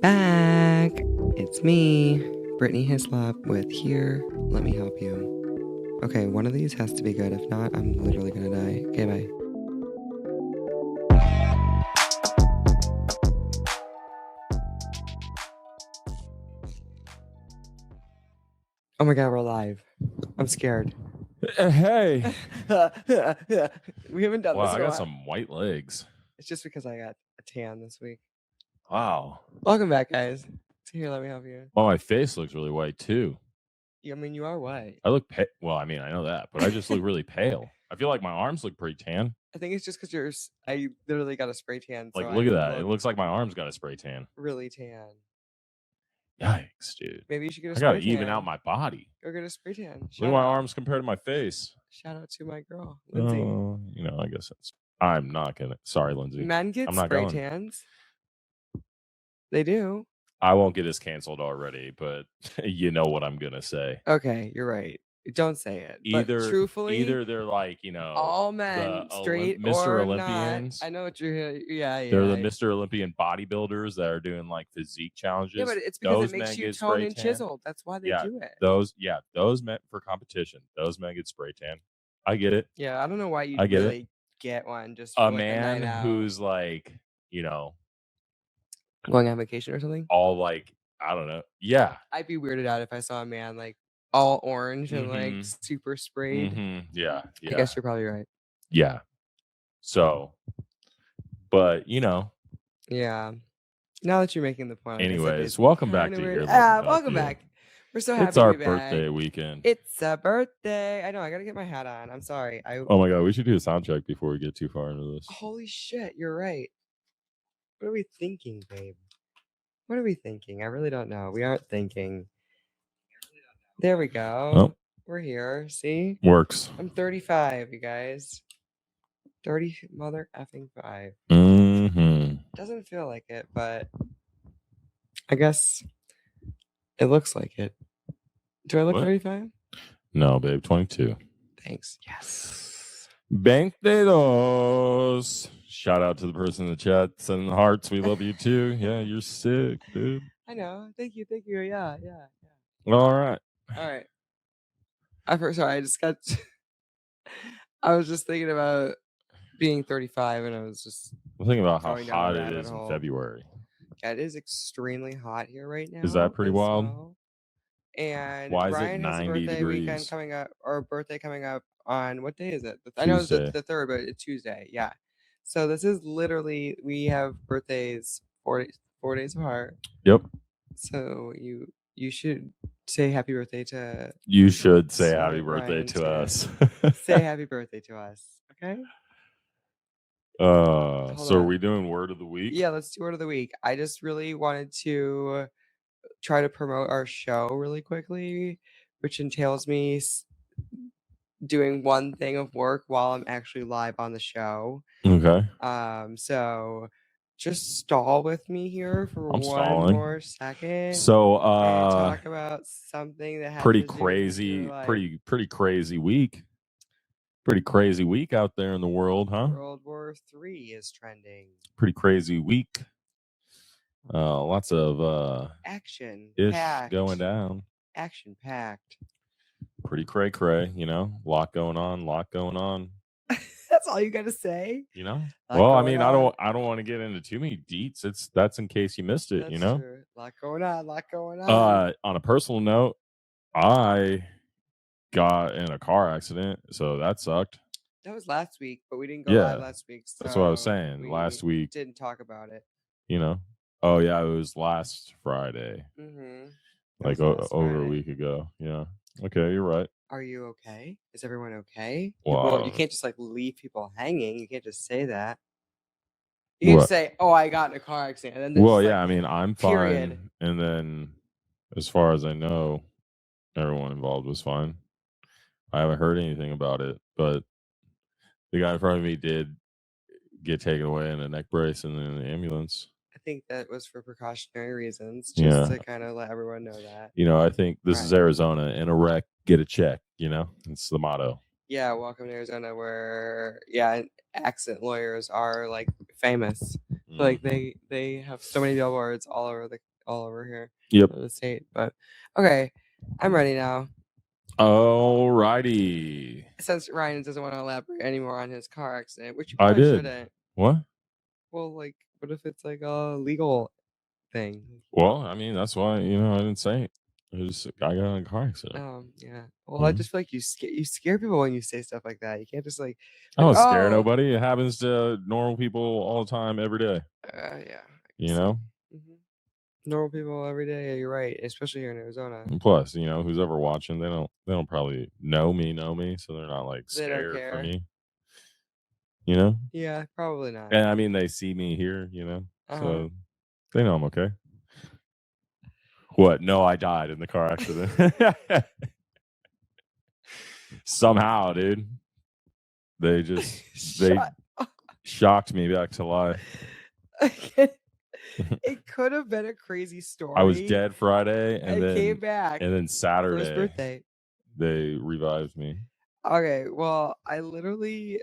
back. It's me, Brittany Hislop with Here, Let Me Help You. Okay, one of these has to be good. If not, I'm literally gonna die. Okay, bye. Oh my god, we're live. I'm scared. Hey. We haven't done Wow, this in I a got while. some white legs. It's just because I got a tan this week. Wow. Welcome back, guys. So Here, Let Me Help You. Well, my face looks really white too. I mean, you are white. I look pale. Well, I mean, I know that, but I just look really pale. I feel like my arms look pretty tan. I think it's just because I literally got a spray tan. Like, so look I at that. look It looks like my arms got a spray tan. really tan. Yikes, dude. Maybe you should get a I spray tan. gotta even out my body. Go get a spray tan. Look at my arms compared to my face. Shout out to my girl, Lindsay. You know, I guess that's. I'm not gonna. Sorry, Lindsay. Men get I'm not spray going. tans. They do. I won't get us canceled already, but you know what I'm gonna say. Okay, you're right. Don't say it. But truthfully, Either they're like, you know, all men, straight Mr. or Olympians. not. I know what you're. Yeah. They're the Mr. Olympian bodybuilders that are doing like physique challenges. Yeah, but it's because it makes you tone and chiseled. That's why they do it. Those men for competition. Those men get spray tan. I get it. Yeah, I don't know why you really get one. Just a man who's like, you know, going on vacation or something. All like, I don't know. Yeah, I'd be weirded out if I saw a man like all orange and like super sprayed. Yeah. I guess you're probably right. Yeah. So, but you know. Yeah. Now that you're making the point. Anyways, welcome back to Here. Welcome back. We're so happy it's our to be birthday back. weekend. It's a birthday. I know. I gotta get my hat on. I'm sorry. Oh my god, we should do a sound check before we get too far into this. Holy shit, you're right. What are we thinking, babe? What are we thinking? I really don't know. We aren't thinking. There we go. Oh. We're here. See? Works. I'm 35, you guys. 30 mother effing 5. Doesn't feel like it, but I guess it looks like it. Do I look 35? No, babe, 22. Thanks. Yes. 22. Shout out to the person in the chat sending the hearts. We love you too. Yeah, you're sick, dude. I know. Thank you. Yeah. All right. Sorry, I just got. I was just thinking about being 35, and I was just. I'm thinking about how hot it is in February. Yeah, it is extremely hot here right now. Is that pretty wild? And why Brian is it 90 has a birthday degrees? Weekend coming up, or birthday coming up on what day is it? Tuesday. I know it's the 3rd, but it's Tuesday. Yeah. So this is literally, we have birthdays 4 days apart. Yep. So you should say happy birthday to. You should say happy birthday to us. Say happy birthday to us. Okay. So are we doing word of the week? Yeah, let's do word of the week. I just really wanted to try to promote our show really quickly, which entails me doing one thing of work while I'm actually live on the show. Okay. So just stall with me here for one more second. So and talk about something that pretty crazy week. Pretty crazy week out there in the world, huh? World War III is trending. Pretty crazy week. Lots of action going down. Action packed. Pretty cray, you know. Lot going on. That's all you gotta say. You know. Well, I mean, I don't want to get into too many deets. That's in case you missed it. That's you know. True. Lot going on. On a personal note, I got in a car accident, so that sucked. That was last week, but we didn't go live last week. So that's what I was saying. Last week didn't talk about it. You know. Oh yeah, it was last Friday. Like over a week ago. Yeah. Okay, you're right. Are you okay? Is everyone okay? Wow. You can't just like leave people hanging. You can't just say that. You can't say, "Oh, I got in a car accident." And then I mean, I'm fine. And then, as far as I know, everyone involved was fine. I haven't heard anything about it, but the guy in front of me did get taken away in a neck brace and in the ambulance. I think that was for precautionary reasons, just to kind of let everyone know that. You know, I think this is Arizona. In a wreck, get a check. You know, it's the motto. Yeah, welcome to Arizona, where accident lawyers are like famous. Like they have so many billboards all over here. Yep. In the state. But okay, I'm ready now. Alrighty. Since Ryan doesn't want to elaborate anymore on his car accident, which you I probably did. shouldn't. What? Well, like, what if it's like a legal thing? Well, I mean, that's why I didn't say it. I got in a car accident. Yeah. Well, I just feel like you scare people when you say stuff like that. You can't just like I don't scare nobody. It happens to normal people all the time, every day. Yeah. You know? Mm-hmm. Normal people every day. Yeah, you're right, especially here in Arizona. And plus, who's ever watching, they don't probably know me, so they're not like scared for me. Yeah, probably not. And I mean, they see me here, so they know I'm okay. What? No, I died in the car accident. Somehow, dude. They shocked me back to life. It could have been a crazy story. I was dead Friday, and then came back, and then Saturday, for his birthday, they revived me. Okay, well, I literally,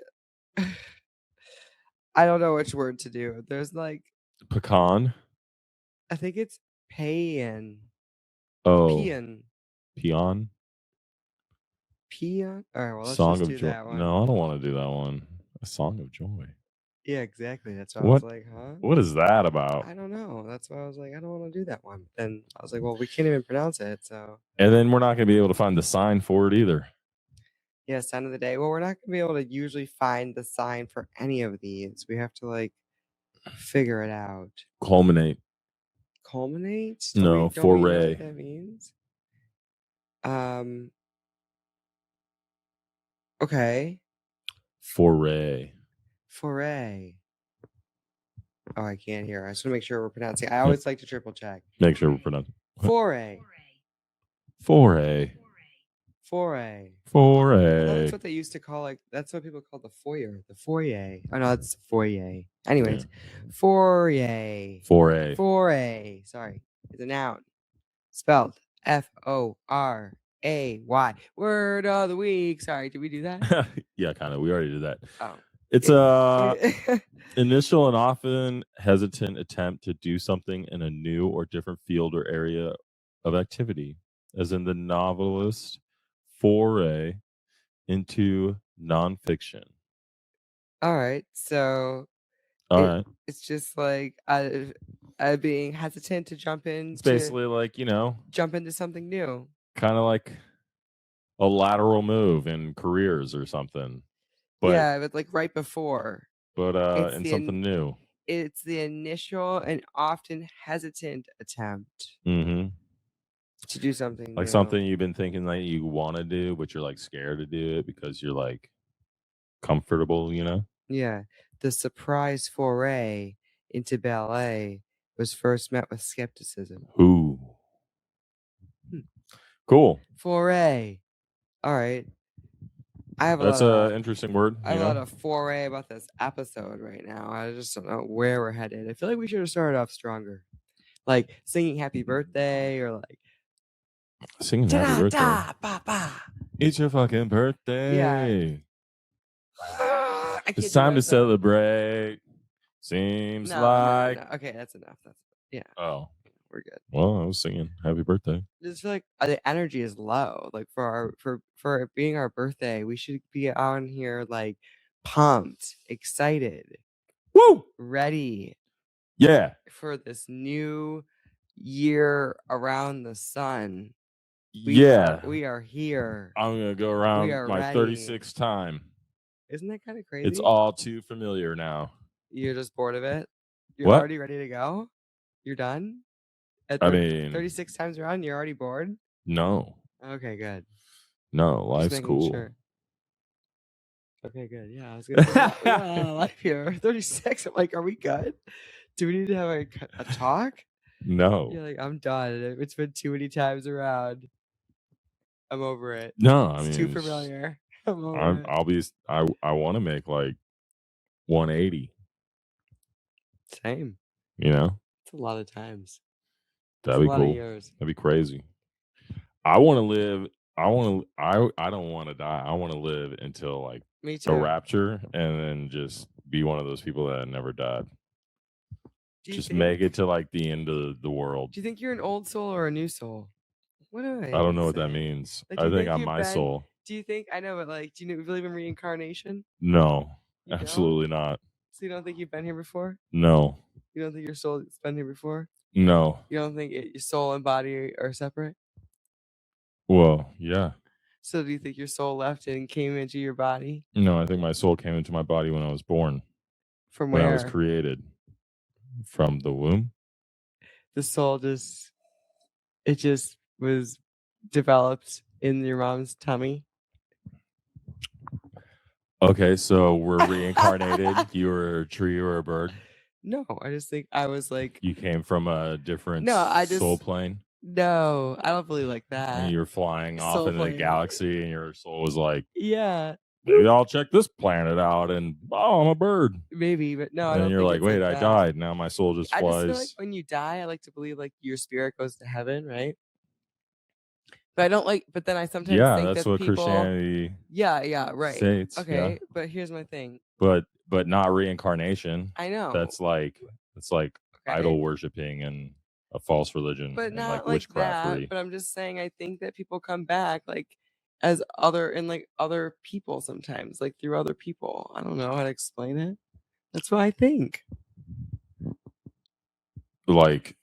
I don't know which word to do. There's like pecan. I think it's paean. Oh, peon. Peon. Peon. All right, well, let's Song just of do Joy. that one. No, I don't want to do that one. A Song of Joy. Yeah, exactly. That's why I was like, huh? What is that about? I don't know. That's why I was like, I don't want to do that one. And I was like, well, we can't even pronounce it, so. And then we're not going to be able to find the sign for it either. Yeah, sign of the day. Well, we're not going to be able to usually find the sign for any of these. We have to like figure it out. Culminate. Culminate? No, foray. Know what that means? Okay. Foray. Foray. Oh, I can't hear. I just want to make sure we're pronouncing. I always like to triple check. Make sure we're pronouncing. Foray. Foray. Foray. Foray. That's what they used to call that's what people call the foyer. The foyer. Oh no, it's foyer. Anyways, foray. Foray. Foray. Sorry, it's a noun. Spelled Foray. Word of the week. Sorry, did we do that? Yeah, kind of. We already did that. Oh. It's a initial and often hesitant attempt to do something in a new or different field or area of activity, as in the novelist foray into nonfiction. All right, so it's just like being hesitant to jump in. It's basically like jump into something new, kind of like a lateral move in careers or something. But like right before. But in something new. It's the initial and often hesitant attempt to do something like new. Something you've been thinking that you want to do, but you're like scared to do it because you're like comfortable, Yeah. The surprise foray into ballet was first met with skepticism. Ooh. Cool. Foray. All right. That's an interesting word. I have a lot of foray about this episode right now. I just don't know where we're headed. I feel like we should have started off stronger. Like singing happy birthday or like singing happy birthday. It's your fucking birthday. Yeah. It's time to celebrate. Seems like. No. Okay, that's enough. Oh. We're good. Well, I was singing happy birthday. I just feel like the energy is low. Like for it being our birthday, we should be on here like pumped, excited, woo, ready. Yeah. For this new year around the sun. We are here. I'm gonna go around my 36th time. Isn't that kind of crazy? It's all too familiar now. You're just bored of it? You're already ready to go? You're done? 36 times around, you're already bored? No. Okay, good. No, life's cool. Sure. Okay, good. Yeah, I was gonna say, we got a lot of life here. 36. I'm like, are we good? Do we need to have a talk? No. You're like, I'm done. It's been too many times around. I'm over it. No, it's too familiar. I'm over it. I want to make like 180. Same. It's a lot of times. That'd be cool. That'd be crazy. I want to live I don't want to die. I want to live until like Me the too. rapture, and then just be one of those people that never died. Just think, make it to like the end of the world. Do you think you're an old soul or a new soul? What do I don't know what that means. Like, I think I'm my soul. Do you think I know? But like, do you believe in reincarnation? No, You absolutely not. So you don't think you've been here before? No. You don't think your soul's been here before? No. You don't think your soul and body are separate? Well, yeah. So do you think your soul left and came into your body? No, I think my soul came into my body when I was born. From when where? I was created. From the womb. The soul just was developed in your mom's tummy. Okay, so we're reincarnated. You were a tree or a bird? No, I just think I was like, you came from a different soul plane. No, I don't believe like that. And you're flying off Soul into the plane. galaxy, and your soul was like, yeah, maybe I'll check this planet out, and I'm a bird. maybe, but no, I And don't you're think like, it's wait, like I that. died. Now my soul just I just flies. feel like when you die, I like to believe like your spirit goes to heaven, right? But I don't like. But then I sometimes think that's that what people. Christianity. Yeah, right. States, okay, yeah. but here's my thing. But not reincarnation. I know. That's like idol worshiping and a false religion, but and not like witchcraftery. that. But I'm just saying, I think that people come back like as other people sometimes, like through other people. I don't know how to explain it. That's what I think. Like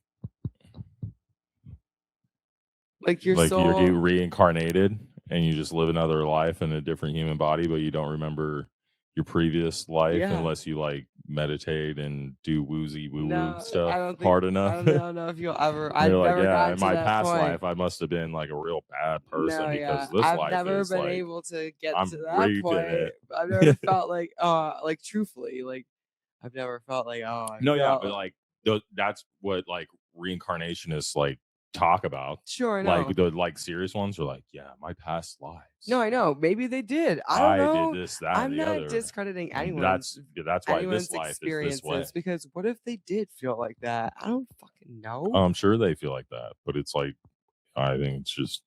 your soul, you're reincarnated and you just live another life in a different human body, but you don't remember your previous life unless you like meditate and do woozy woo stuff hard enough. I don't know if you'll ever. I've never gotten in my past life, I must have been like a real bad person because this I've life never is been like, able to get I'm to that great point. at it. I've never felt like truthfully, like I've never felt like but like that's what like reincarnationists like talk about. Sure, like the serious ones are like, yeah, my past lives. No, I know. Maybe they did. I don't know. Did this, that, I'm and the not other. discrediting anyone. That's why this life is this way. Because what if they did feel like that? I don't fucking know. I'm sure they feel like that, but it's like, I think it's just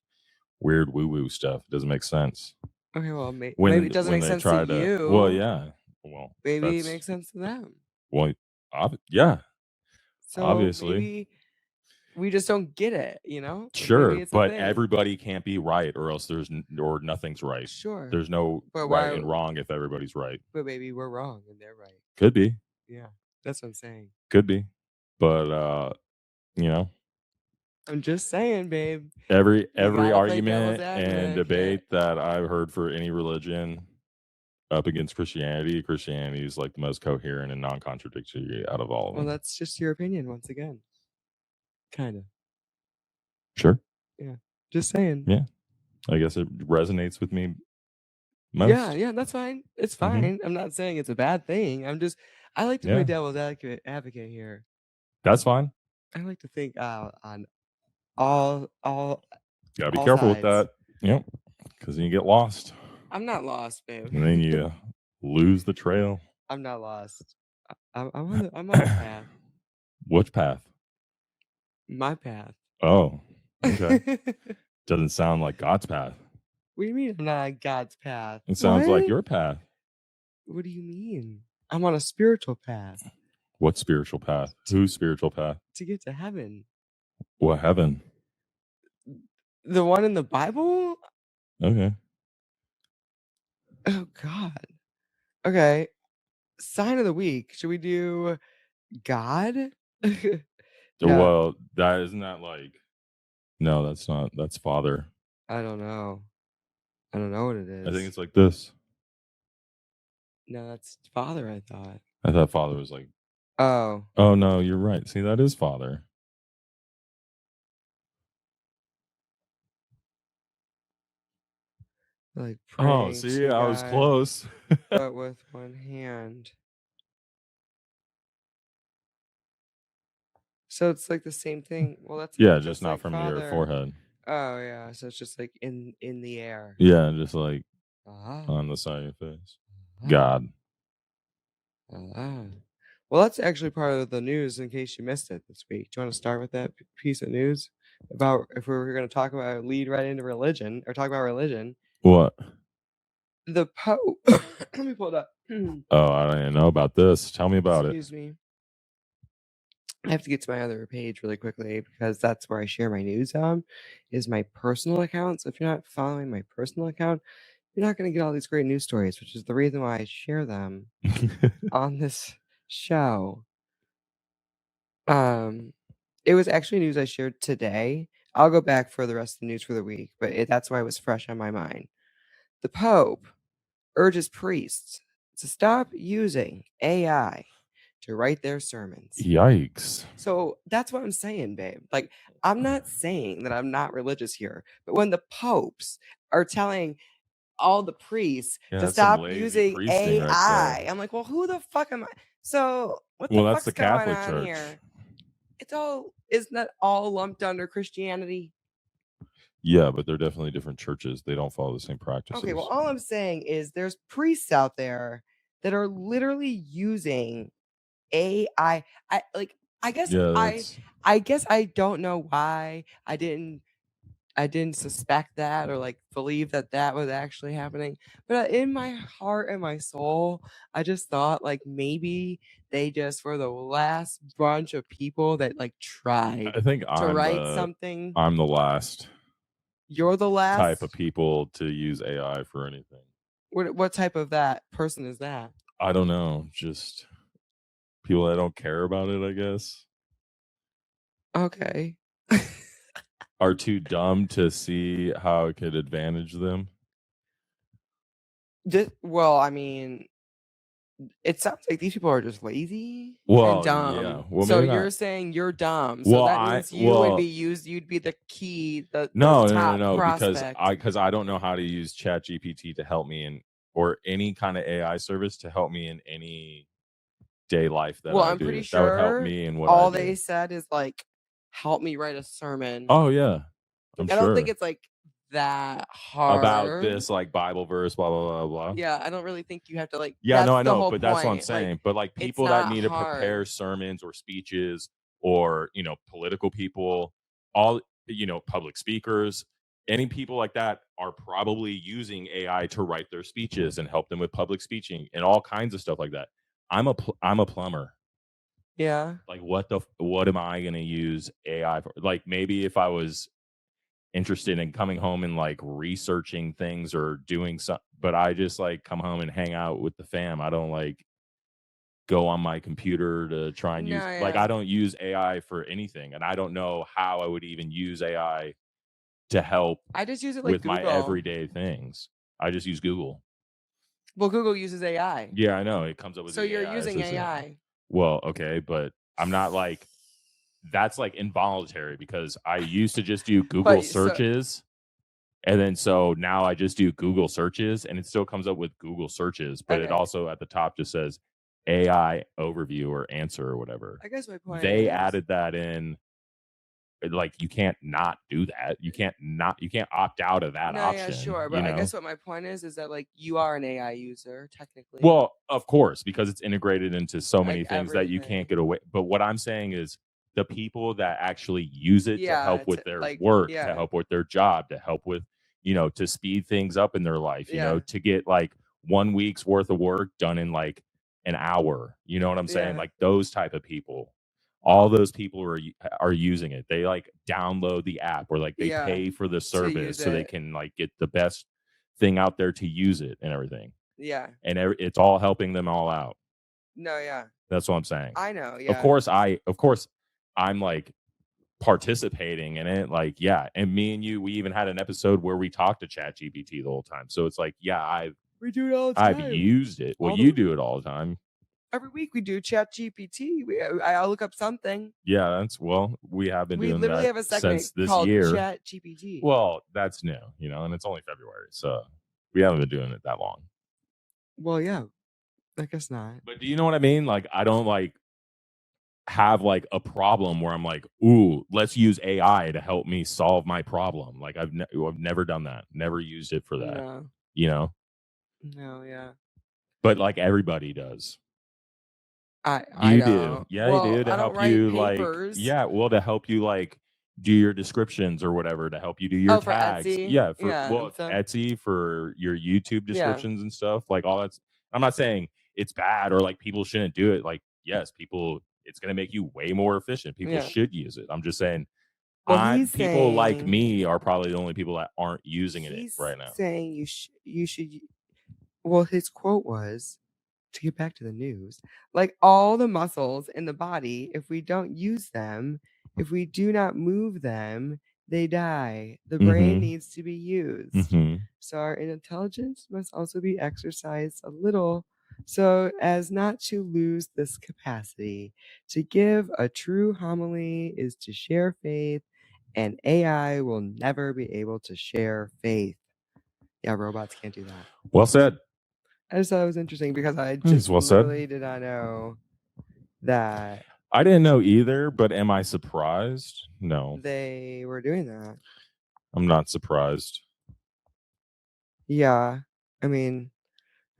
weird woo-woo stuff. It doesn't make sense. Okay, well, maybe it doesn't make sense to you. Well, yeah. Well, maybe it makes sense to them. Well, yeah. So obviously. Maybe we just don't get it, you know? Sure, but everybody can't be right, or else nothing's right. Sure. There's no right and wrong if everybody's right. But maybe we're wrong and they're right. Could be. Yeah, that's what I'm saying. Could be. But, you know. I'm just saying, babe. Every argument and debate that I've heard for any religion up against Christianity is like the most coherent and non-contradictory out of all of them. Well, that's just your opinion once again. Kind of. Sure. Yeah. Just saying. Yeah. I guess it resonates with me most. Yeah, that's fine. It's fine. Mm-hmm. I'm not saying it's a bad thing. I like to play devil's advocate here. That's fine. I like to think on all gotta be careful sides. With that. Yep. Because then you get lost. I'm not lost, babe. And then you lose the trail. I'm not lost. I'm on a path. Which path? My path. Oh, okay. Doesn't sound like God's path. What do you mean I'm not on God's path? It sounds like your path. What do you mean? I'm on a spiritual path. What spiritual path? Whose spiritual path? To get to heaven. What heaven? The one in the Bible? Okay. Oh, God. Okay. Sign of the week. Should we do God? No. Well, that isn't that like... No, that's not. That's Father. I don't know what it is. I think it's like this. No, that's Father, I thought. I thought Father was like... Oh. Oh, no, you're right. See, that is Father. Like see, I was close. But with one hand. So it's like the same thing. Well, that's just not like from Father. Your forehead. Oh yeah, so it's just like in the air. Yeah, just like on the side of your face. God. Well, that's actually part of the news. In case you missed it this week, do you want to start with that piece of news? about if we were going to talk about lead right into religion or talk about religion. What? The Pope. Let me pull it up. Oh, I don't even know about this. Tell me about Excuse me. I have to get to my other page really quickly because that's where I share my news on, is my personal account. So if you're not following my personal account, you're not going to get all these great news stories, which is the reason why I share them on this show. It was actually news I shared today. I'll go back for the rest of the news for the week, but that's why it was fresh on my mind. The Pope urges priests to stop using AI to write their sermons. Yikes. So that's what I'm saying, babe. Like, I'm not saying that I'm not religious here, but when the popes are telling all the priests to stop using AI, right, I'm like, well, who the fuck am I? So what the fuck's going on here? Isn't that all lumped under Christianity? Yeah, but they're definitely different churches. They don't follow the same practices. Okay, well, all I'm saying is there's priests out there that are literally using AI. I guess I don't know why I didn't suspect that or like believe that was actually happening. But in my heart and my soul, I just thought like maybe they just were the last bunch of people that like tried to write something. I'm the last. You're the last type of people to use AI for anything. What type of that person is that? I don't know. Just people that don't care about it, I guess. Okay. Are too dumb to see how it could advantage them. Well, I mean, it sounds like these people are just lazy and dumb. Yeah. Well, so you're saying you're dumb. So that means would be used. You'd be the key. No, prospect. Because I don't know how to use ChatGPT to help me or any kind of AI service to help me in any day life that I do. I'm pretty sure that would help me in what all they said is like, help me write a sermon. Oh yeah, I don't think it's like that hard about this like Bible verse, blah blah blah blah. Yeah, I don't really think you have to like. Yeah, no, I know, but that's what I'm saying. Like, but like people that need to prepare sermons or speeches, or political people, all public speakers, any people like that are probably using AI to write their speeches and help them with public speaking and all kinds of stuff like that. I'm a plumber. Yeah. Like what am I going to use AI for? Like maybe if I was interested in coming home and like researching things or doing something, but I just like come home and hang out with the fam. I don't like go on my computer to try and use like I don't use AI for anything, and I don't know how I would even use AI to help. I just use it like with Google. My everyday things. I just use Google. Well, Google uses AI. Yeah, I know. It comes up with so you're using AI. Well, okay, but I'm not like that's like involuntary because I used to just do Google searches. And then so now I just do Google searches and it still comes up with Google searches, but it also at the top just says AI overview or answer or whatever. I guess my point they added that in. Like you can't not do that. You can't opt out of that option. Yeah, sure. But I guess what my point is that like you are an AI user technically. Well, of course, because it's integrated into so many things that you can't get away. But what I'm saying is the people that actually use it to help with their work, to help with their job, to help with, to speed things up in their life, to get like 1 week's worth of work done in like an hour. You know what I'm saying? Like those type of people. All those people are using it. They like download the app or like they pay for the service so they can like get the best thing out there to use it and everything. Yeah. And it's all helping them all out. No, yeah. That's what I'm saying. I know, yeah. Of course I'm like participating in it. Like, yeah. And me and you, we even had an episode where we talked to ChatGPT the whole time. So it's like, yeah, we do it all the time. I've used it. Well, you do it all the time. Every week we do ChatGPT. I'll look up something. Yeah, we have been doing that. We literally have a segment since this called year. ChatGPT. Well, that's new, and it's only February, so we haven't been doing it that long. Well, yeah, I guess not. But do you know what I mean? Like, I don't like have like a problem where I'm like, ooh, let's use AI to help me solve my problem. Like, I've never done that. Never used it for that. No. No, yeah. But like everybody does. I do. Yeah, you do to help you papers. Like to help you like do your descriptions or whatever to help you do your tags. Etsy? Yeah, Yeah, Etsy for your YouTube descriptions and stuff. Like all that's. I'm not saying it's bad or like people shouldn't do it. Like yes, it's going to make you way more efficient. People should use it. I'm just saying. People like me are probably the only people that aren't using it right now. He's saying you should. Well, his quote was, to get back to the news, like all the muscles in the body, if we don't use them, if we do not move them, they die. The brain needs to be used. So our intelligence must also be exercised a little so as not to lose this capacity. To give a true homily is to share faith, and AI will never be able to share faith. Yeah, robots can't do that. Well said. I just thought it was interesting because I just literally did not know that. I didn't know either, but am I surprised? No. They were doing that. I'm not surprised. Yeah. I mean,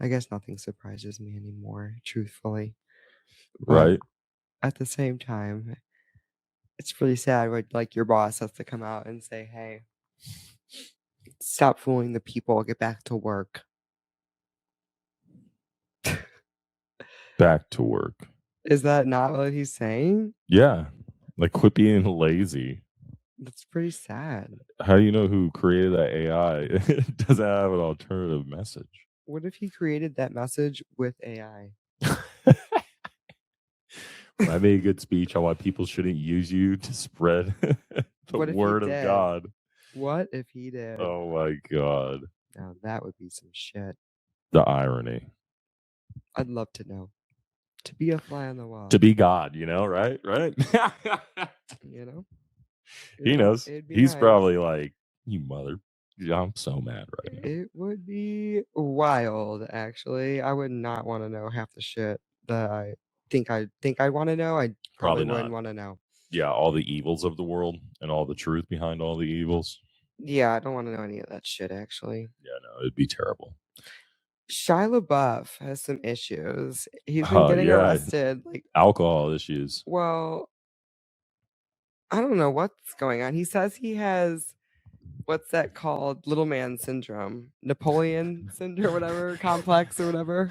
I guess nothing surprises me anymore, truthfully. Right. But at the same time, it's really sad when like your boss has to come out and say, hey, stop fooling the people, get back to work. Back to work. Is that not what he's saying? Yeah. Like quit being lazy. That's pretty sad. How do you know who created that AI? It doesn't have an alternative message. What if he created that message with AI? When I made a good speech on why people shouldn't use you to spread the word of God. What if he did? Oh my God. Now that would be some shit. The irony. I'd love to know. To be a fly on the wall. To be God, right? Right? He knows. He's probably like, you mother. I'm so mad right now. It would be wild, actually. I would not want to know half the shit that I think I'd want to know. I probably wouldn't want to know. Yeah, all the evils of the world and all the truth behind all the evils. Yeah, I don't want to know any of that shit, actually. Yeah, no, it'd be terrible. Shia LaBeouf has some issues. He's been getting arrested. Like alcohol issues. Well, I don't know what's going on. He says he has, what's that called? Little man syndrome. Napoleon syndrome, whatever, complex or whatever.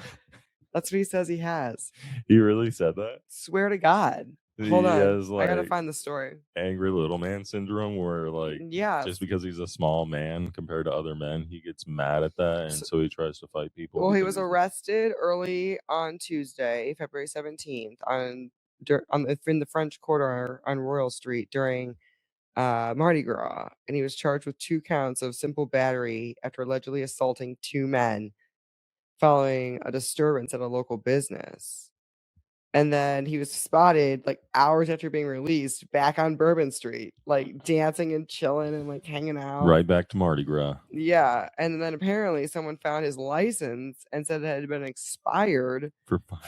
That's what he says he has. He really said that? Swear to God. Hold on. I gotta find the story. Angry little man syndrome, where just because he's a small man compared to other men, he gets mad at that, and so he tries to fight people. Well, he was arrested early on Tuesday, February 17th, in the French Quarter on Royal Street during Mardi Gras, and he was charged with 2 counts of simple battery after allegedly assaulting 2 men following a disturbance at a local business. And then he was spotted like hours after being released back on Bourbon Street, like dancing and chilling and like hanging out. Right back to Mardi Gras. Yeah. And then apparently someone found his license and said it had been expired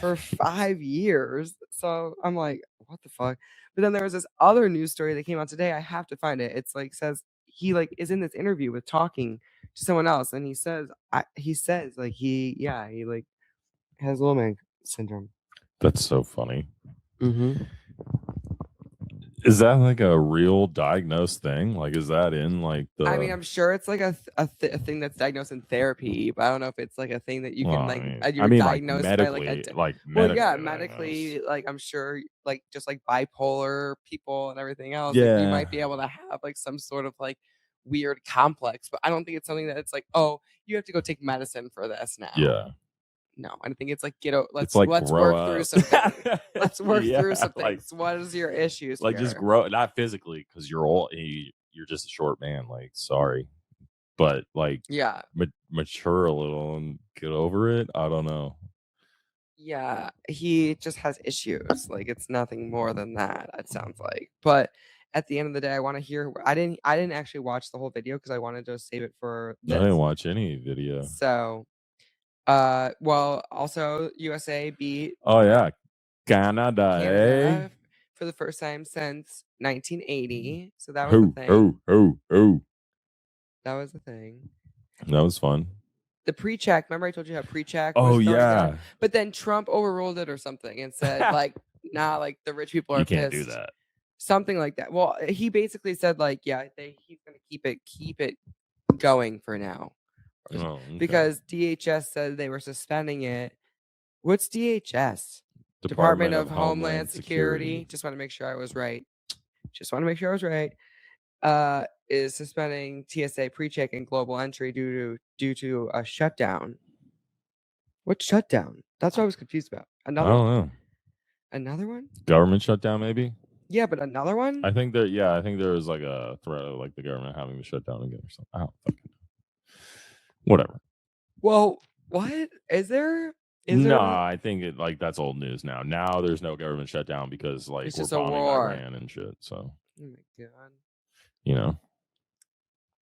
for 5 years. So I'm like, what the fuck? But then there was this other news story that came out today. I have to find it. It's like says he like is in this interview with talking to someone else, and he says he like has little man syndrome. That's so funny. Mm-hmm. Is that like a real diagnosed thing? Like, is that in like the? I mean, I'm sure it's like a thing that's diagnosed in therapy, but I don't know if it's like a thing that you can you're diagnosed by like medically. Like I'm sure, like just like bipolar people and everything else. Yeah, like, you might be able to have like some sort of like weird complex, but I don't think it's something that it's like, oh, you have to go take medicine for this now. Yeah. No, I think it's like let's work through something. Let's work through something. Like, what is your issues? Like just grow, not physically, because you're old. You're just a short man. Like, sorry, but like, mature a little and get over it. I don't know. Yeah, he just has issues. Like it's nothing more than that. It sounds like, but at the end of the day, I want to hear. I didn't actually watch the whole video because I wanted to save it for this. I didn't watch any video. So. Well, also USA beat. Oh yeah, Canada for the first time since 1980. So that was a thing. That was a thing. That was fun. The pre-check. Remember, I told you how pre-check. Oh yeah. But then Trump overruled it or something and said like, nah, like the rich people are pissed. You can't do that. Something like that. Well, he basically said like, yeah, he's gonna keep it going for now. Oh, okay. Because DHS said they were suspending it. What's DHS? Department of Homeland Security. Just want to make sure I was right. Is suspending TSA pre-check and global entry due to a shutdown. What shutdown? That's what I was confused about. I don't know. Another one? Government shutdown, maybe? Yeah, but another one? I think there was like a threat of like the government having to shut down again or something. I don't fucking know. Whatever. Well, what? Is there? I think it like that's old news now. Now there's no government shutdown because like it's we're just a bombing war. Iran and shit. So oh my god. You know.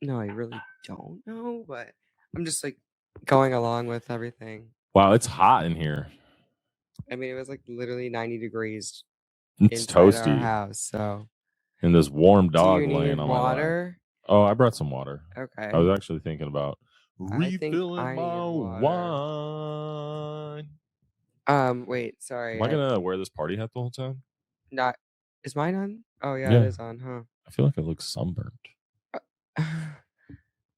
No, I really don't know, but I'm just like going along with everything. Wow, it's hot in here. I mean, it was like literally 90 degrees. It's toasty. Our house, so. And this warm dog Do you laying need on water? my lap. Oh, I brought some water. Okay. I was actually thinking about refilling my wine. Wait, sorry. Am I gonna wear this party hat the whole time? Not. Is mine on? Oh yeah, it is on, huh? I feel like I look sunburnt.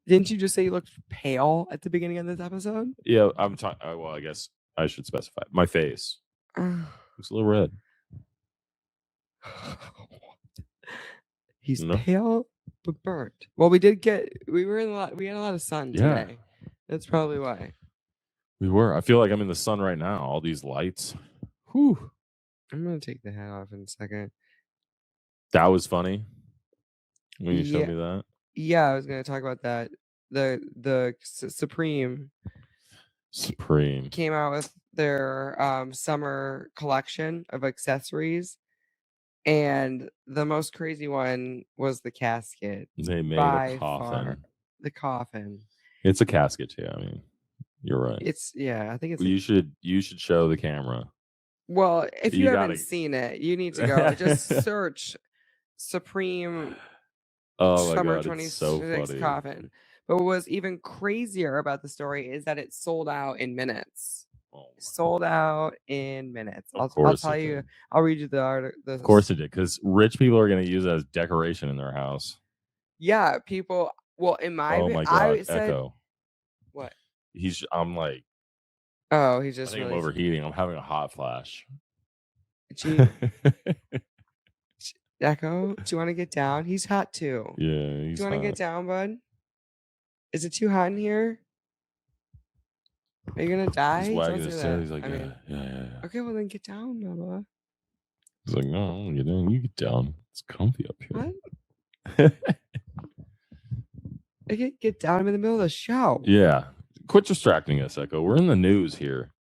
Didn't you just say you looked pale at the beginning of this episode? Yeah, I'm talking. Well, I guess I should specify. My face looks a little red. He's pale but burnt. Well, we had a lot of sun today. That's probably why. We were. I feel like I'm in the sun right now. All these lights. Whew. I'm gonna take the hat off in a second. That was funny when you showed me that. Yeah, I was gonna talk about that. The Supreme came out with their summer collection of accessories, and the most crazy one was the casket. They made a coffin. The coffin. It's a casket too. I mean, you're right. I think it's. You should show the camera. Well, if you haven't seen it, you need to go. Just search Supreme Summer 26 coffin. But what was even crazier about the story is that it sold out in minutes. Sold out in minutes. I'll tell you. I'll read you the article. Of course it did, because rich people are going to use it as decoration in their house. Yeah, people. Well, in my oh my god, I said, Echo. What? I'm like. Oh, he's just. I think I'm overheating. I'm having a hot flash. Echo, do you want to get down? He's hot too. Yeah, do you want to get down, bud? Is it too hot in here? Are you gonna die? He's wagging his tail. He's like, yeah. Okay, well then get down, Mama. He's like, no, I don't get down. You get down. It's comfy up here. What? Get down. I'm in the middle of the show. Yeah. Quit distracting us, Echo. We're in the news here.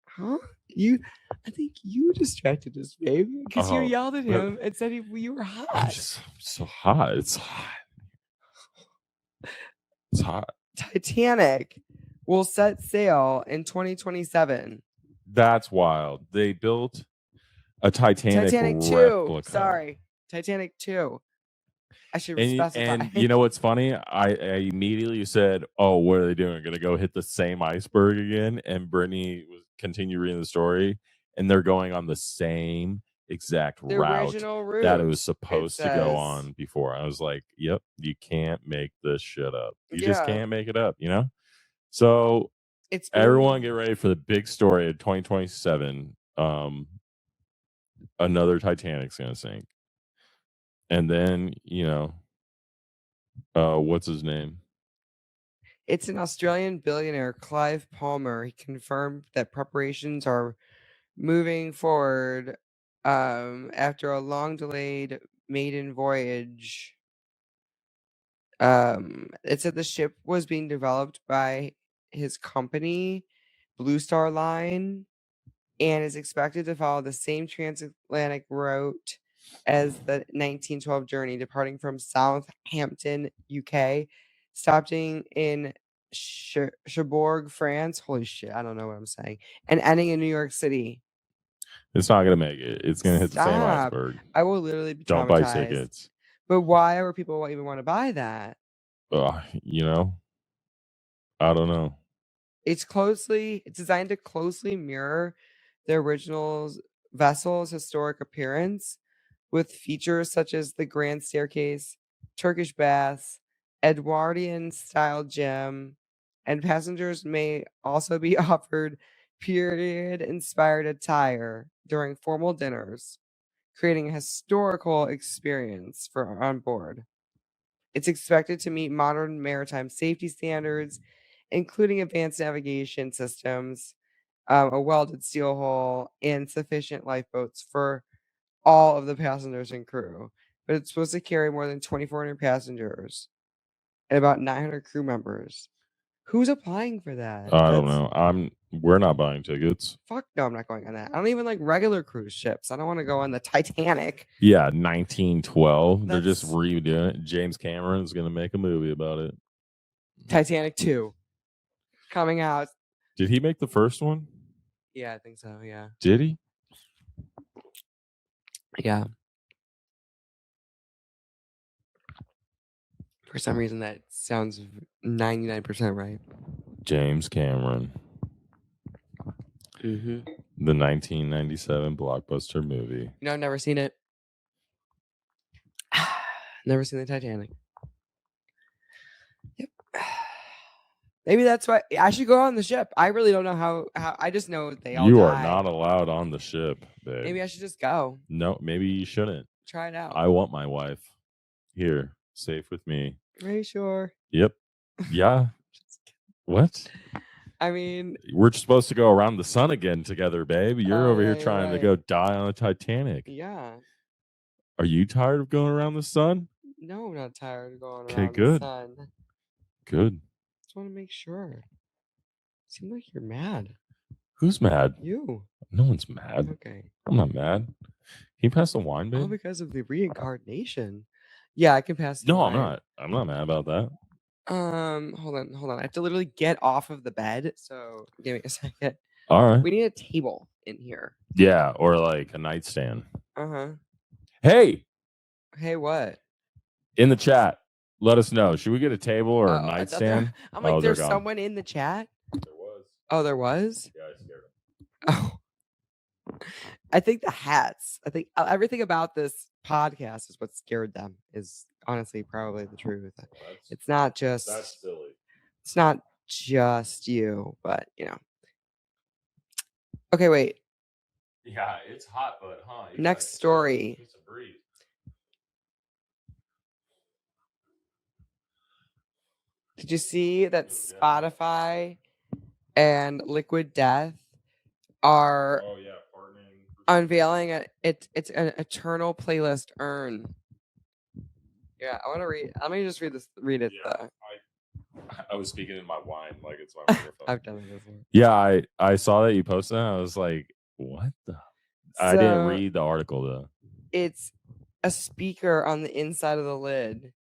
Huh? I think you distracted us, babe, because you yelled at him and said you were hot. I'm just so hot. It's hot. It's hot. Titanic will set sail in 2027. That's wild. They built a Titanic 2. Replica. Sorry, Titanic 2. I should specify. And you know what's funny? I immediately said, "Oh, what are they doing? Going to go hit the same iceberg again?" And Brittany was continue reading the story, and they're going on the same exact route that it was supposed to go on before. I was like, "Yep, you can't make this shit up. You just can't make it up." You know. So everyone get ready for the big story of 2027. Another Titanic's going to sink. And then, what's his name? It's an Australian billionaire, Clive Palmer. He confirmed that preparations are moving forward after a long-delayed maiden voyage. It said the ship was being developed by his company, Blue Star Line, and is expected to follow the same transatlantic route as the 1912 journey, departing from Southampton, UK, stopping in Cherbourg, France. Holy shit, I don't know what I'm saying. And ending in New York City. It's not going to make it. It's going to hit the same iceberg. I will literally be Don't buy tickets. But why would people even want to buy that? I don't know. It's designed to closely mirror the original vessel's historic appearance, with features such as the grand staircase, Turkish baths, Edwardian-style gym, and passengers may also be offered period-inspired attire during formal dinners, creating a historical experience for on board. It's expected to meet modern maritime safety standards, including advanced navigation systems, a welded steel hull, and sufficient lifeboats for all of the passengers and crew. But it's supposed to carry more than 2,400 passengers and about 900 crew members. Who's applying for that? I don't know. We're not buying tickets. Fuck no, I'm not going on that. I don't even like regular cruise ships. I don't want to go on the Titanic. Yeah, 1912. They're just redoing it. James Cameron is going to make a movie about it. Titanic 2 coming out. Did he make the first one? Yeah, I think so. Yeah. Did he? Yeah. For some reason, that sounds 99% right. James Cameron. Mm-hmm. The 1997 blockbuster movie. You know, I've never seen it. Never seen the Titanic. Yep. Maybe that's why I should go on the ship. I really don't know how I just know they all You die. are not allowed on the ship, babe. Maybe I should just go. No, maybe you shouldn't. Try it out. I want my wife here, safe with me. Are you sure? Yep. Yeah. What? I mean, we're supposed to go around the sun again together, babe. You're over here trying to go die on a Titanic. Yeah. Are you tired of going around the sun? No, I'm not tired of going around the sun. Good. Just want to make sure. Seems like you're mad. Who's mad? You. No one's mad. Okay. I'm not mad. Can you pass the wine, babe? Oh, because of the reincarnation. Yeah, I can pass the wine. I'm not. I'm not mad about that. Hold on. I have to literally get off of the bed. So give me a second. All right. We need a table in here. Yeah, or like a nightstand. Uh-huh. Hey, what? In the chat, let us know. Should we get a table or a nightstand? I'm like, there's someone in the chat? There was. Oh, there was? Yeah, I scared him. Oh. I think the hats. I think everything about this podcast is what scared them, is honestly probably the truth. It's not just... That's silly. It's not just you, but, you know. Okay, wait. Yeah, it's hot, but next story. Did you see that Spotify and Liquid Death are unveiling it's an eternal playlist urn? Yeah, I want to read. Let me just read it. Yeah, I was speaking in my wine like it's my microphone. I've done it before. Yeah, I saw that you posted that. I was like, what the? I didn't read the article though. It's a speaker on the inside of the lid.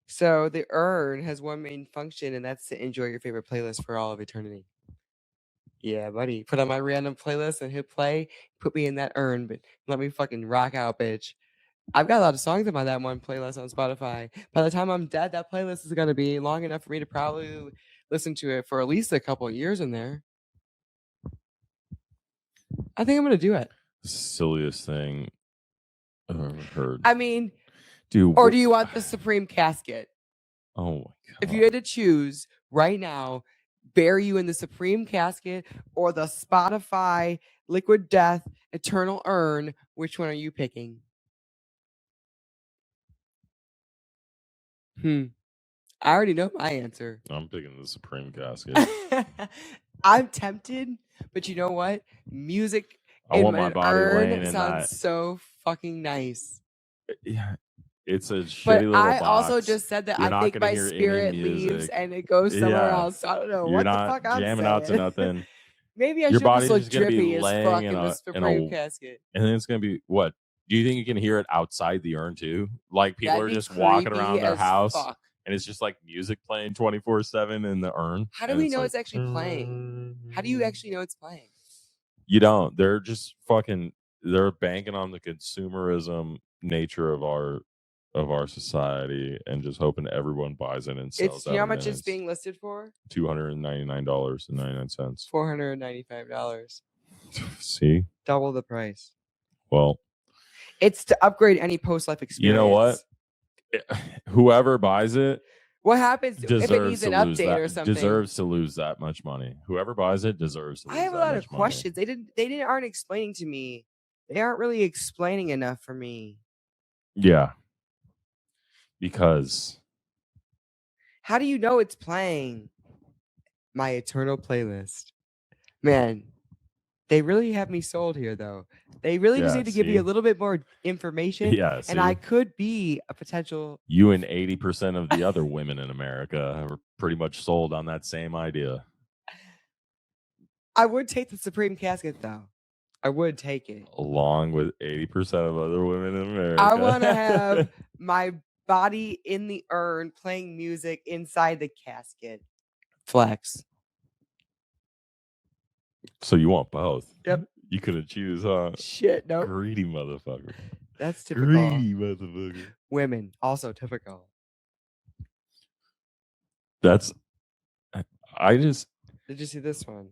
So the urn has one main function, and that's to enjoy your favorite playlist for all of eternity. Yeah, buddy. Put on my random playlist and hit play. Put me in that urn, but let me fucking rock out, bitch. I've got a lot of songs on that one playlist on Spotify. By the time I'm dead, that playlist is going to be long enough for me to probably listen to it for at least a couple of years in there. I think I'm going to do it. Silliest thing I've ever heard. I mean... Dude, or do you want the Supreme Casket? Oh my God. If you had to choose right now, bury you in the Supreme Casket or the Spotify Liquid Death Eternal Urn, which one are you picking? I already know my answer. I'm picking the Supreme Casket. I'm tempted, but you know what? Music I want my body laying in sounds that. so fucking nice. Yeah. It's a shitty but little I box. Also just said that I think my spirit leaves and it goes somewhere else. I don't know. You're what not the fuck I'm jamming saying. out to nothing. Maybe I should just look drippy as fuck in the Supreme Casket. And then it's going to be, what? Do you think you can hear it outside the urn too? Like people are just walking around their house and it's just like music playing 24/7 in the urn. How do we know it's actually playing? How do you actually know it's playing? You don't. They're just fucking, they're banking on the consumerism nature of our society and just hoping everyone buys it and sells it. You know how much it's being listed for? $299.99. $495. See? Double the price. Well, It's to upgrade any post-life experience. You know what? Whoever buys it, what happens if it needs an update or something? Deserves to lose that much money. Whoever buys it deserves to lose that much money. I have a lot of questions. They aren't explaining to me. They aren't really explaining enough for me. Yeah. Because how do you know it's playing? My eternal playlist. Man, they really have me sold here, though. They really just need to give me a little bit more information. Yeah, and I could be a potential. You and 80% of the other women in America are pretty much sold on that same idea. I would take the Supreme casket, though. I would take it. Along with 80% of other women in America. I want to have my body in the urn playing music inside the casket. Flex. So you want both? Yep. You couldn't choose, huh? Shit, no. Greedy motherfucker. That's typical. Greedy motherfucker. Women, also typical. That's... I just... Did you see this one?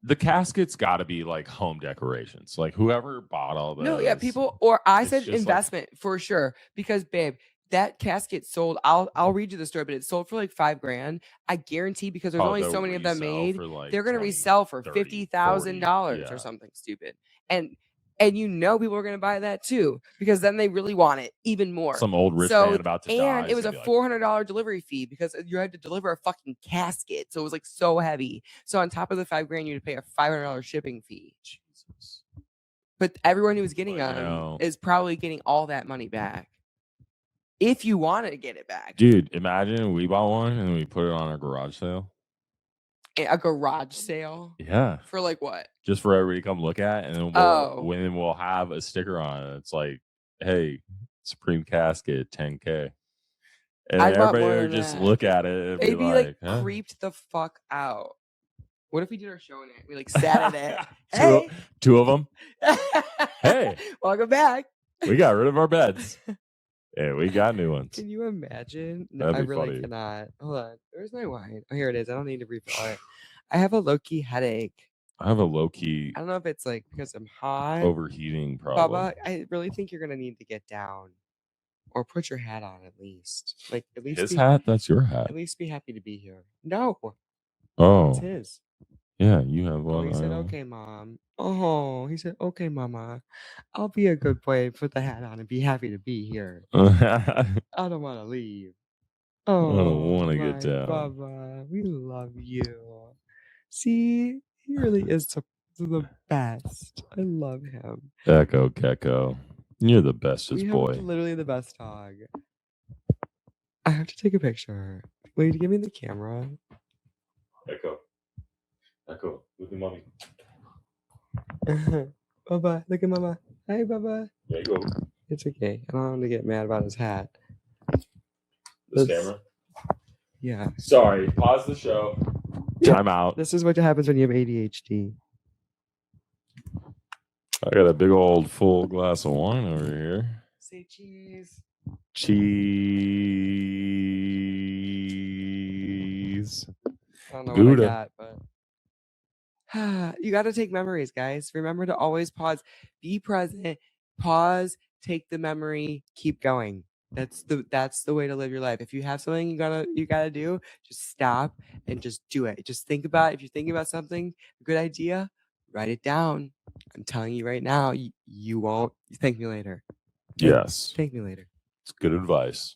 The casket's got to be like home decorations. Like whoever bought all those. No, yeah, people... Or I said investment for sure. Because, babe... that casket sold. I'll read you the story, but it sold for like $5,000. I guarantee because there's only so many of them made. Like they're gonna resell for $50,000 or something stupid. And you know people are gonna buy that too because then they really want it even more. Some old rich man about to die. And it was a $400 delivery fee because you had to deliver a fucking casket, so it was like so heavy. So on top of the $5,000, you had to pay a $500 shipping fee. Jesus. But everyone who was getting on is probably getting all that money back. If you want to get it back. Dude, imagine we bought one and we put it on a garage sale. A garage sale? Yeah. For like what? Just for everybody to come look at. And then we'll have a sticker on it. It's like, hey, Supreme Casket, 10K. And everybody would just look at it and they'd be like creeped the fuck out. What if we did our show in it? We like sat in it. Hey. Two of them. Hey. Welcome back. We got rid of our beds. Yeah, we got new ones. Can you imagine? No, I really cannot. Hold on. Where's my wine? Oh, here it is. I don't need to refill it. I have a low-key headache. I have a low-key... I don't know if it's like because I'm hot. Overheating problem. Bubba, I really think you're going to need to get down. Or put your hat on at least. Like at least his hat? That's your hat. At least be happy to be here. No. Oh. It's his. Yeah, you have one. He said, okay, Mom. Oh, he said, okay, Mama. I'll be a good boy, put the hat on, and be happy to be here. I don't want to leave. Oh, I don't want to get down. Baba, we love you. See, he really is the best. I love him. Echo Gecko. You're the bestest boy. Literally the best dog. I have to take a picture. Will you give me the camera? Echo. Echo, look at mommy. Baba, look at mama. Hi, Baba. There you go. It's okay. I don't want him to get mad about his hat. This camera? Yeah. Sorry, pause the show. Time out. This is what happens when you have ADHD. I got a big old full glass of wine over here. Say cheese. Cheese. I don't know Gouda. What I got, but... You got to take memories, guys. Remember to always pause, be present, pause, take the memory, keep going. That's the way to live your life. If you have something you gotta do, just stop and just do it. Just think about it. If you're thinking about something, a good idea, write it down. I'm telling you right now, you won't. Thank me later. Yes. Thank me later. It's good advice.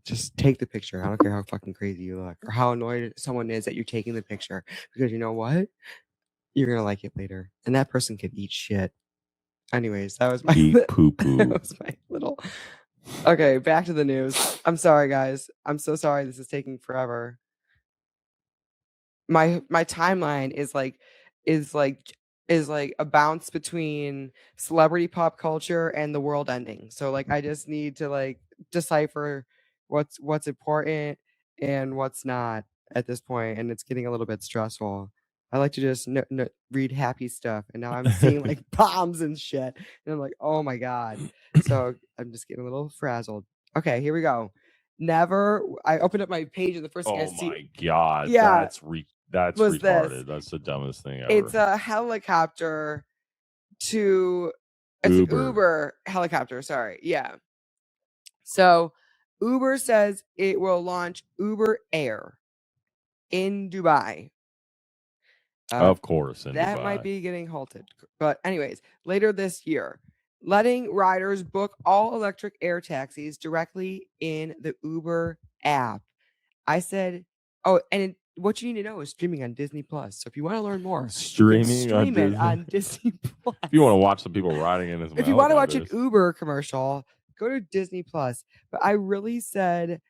Just take the picture. I don't care how fucking crazy you look or how annoyed someone is that you're taking the picture. Because you know what? You're going to like it later. And that person could eat shit. Anyways, that was my... Eat poo-poo. That was my little... Okay, back to the news. I'm sorry, guys. I'm so sorry this is taking forever. My timeline is like a bounce between celebrity pop culture and the world ending. So like I just need to like decipher what's important and what's not at this point, and it's getting a little bit stressful. I like to just read happy stuff, and now I'm seeing like bombs and shit, and I'm like, oh my god. So I'm just getting a little frazzled. Okay, here we go. I opened up my page and the first thing I see. Oh my god! Yeah, that's retarded. That's the dumbest thing ever. It's a helicopter to It's an Uber helicopter. Sorry. Yeah. So Uber says it will launch Uber Air in Dubai. Of course, that Dubai. might be getting halted. But anyways, later this year, letting riders book all electric air taxis directly in the Uber app. I said, oh, and what you need to know is streaming on Disney Plus. So if you want to learn more, stream it on Disney Plus. If you want to watch the people riding in, if you want to watch an Uber commercial, go to Disney Plus. But I really said,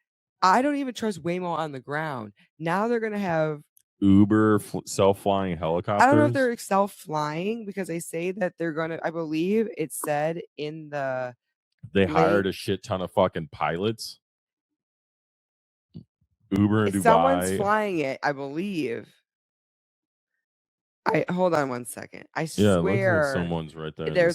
I don't even trust Waymo on the ground. Now they're going to have Uber self-flying helicopters. I don't know if they're self-flying because they say that they're going to, I believe it said in the. They hired a shit ton of fucking pilots. Uber in Dubai. Someone's flying it, I believe. Hold on one second. I swear. It looks like someone's right there.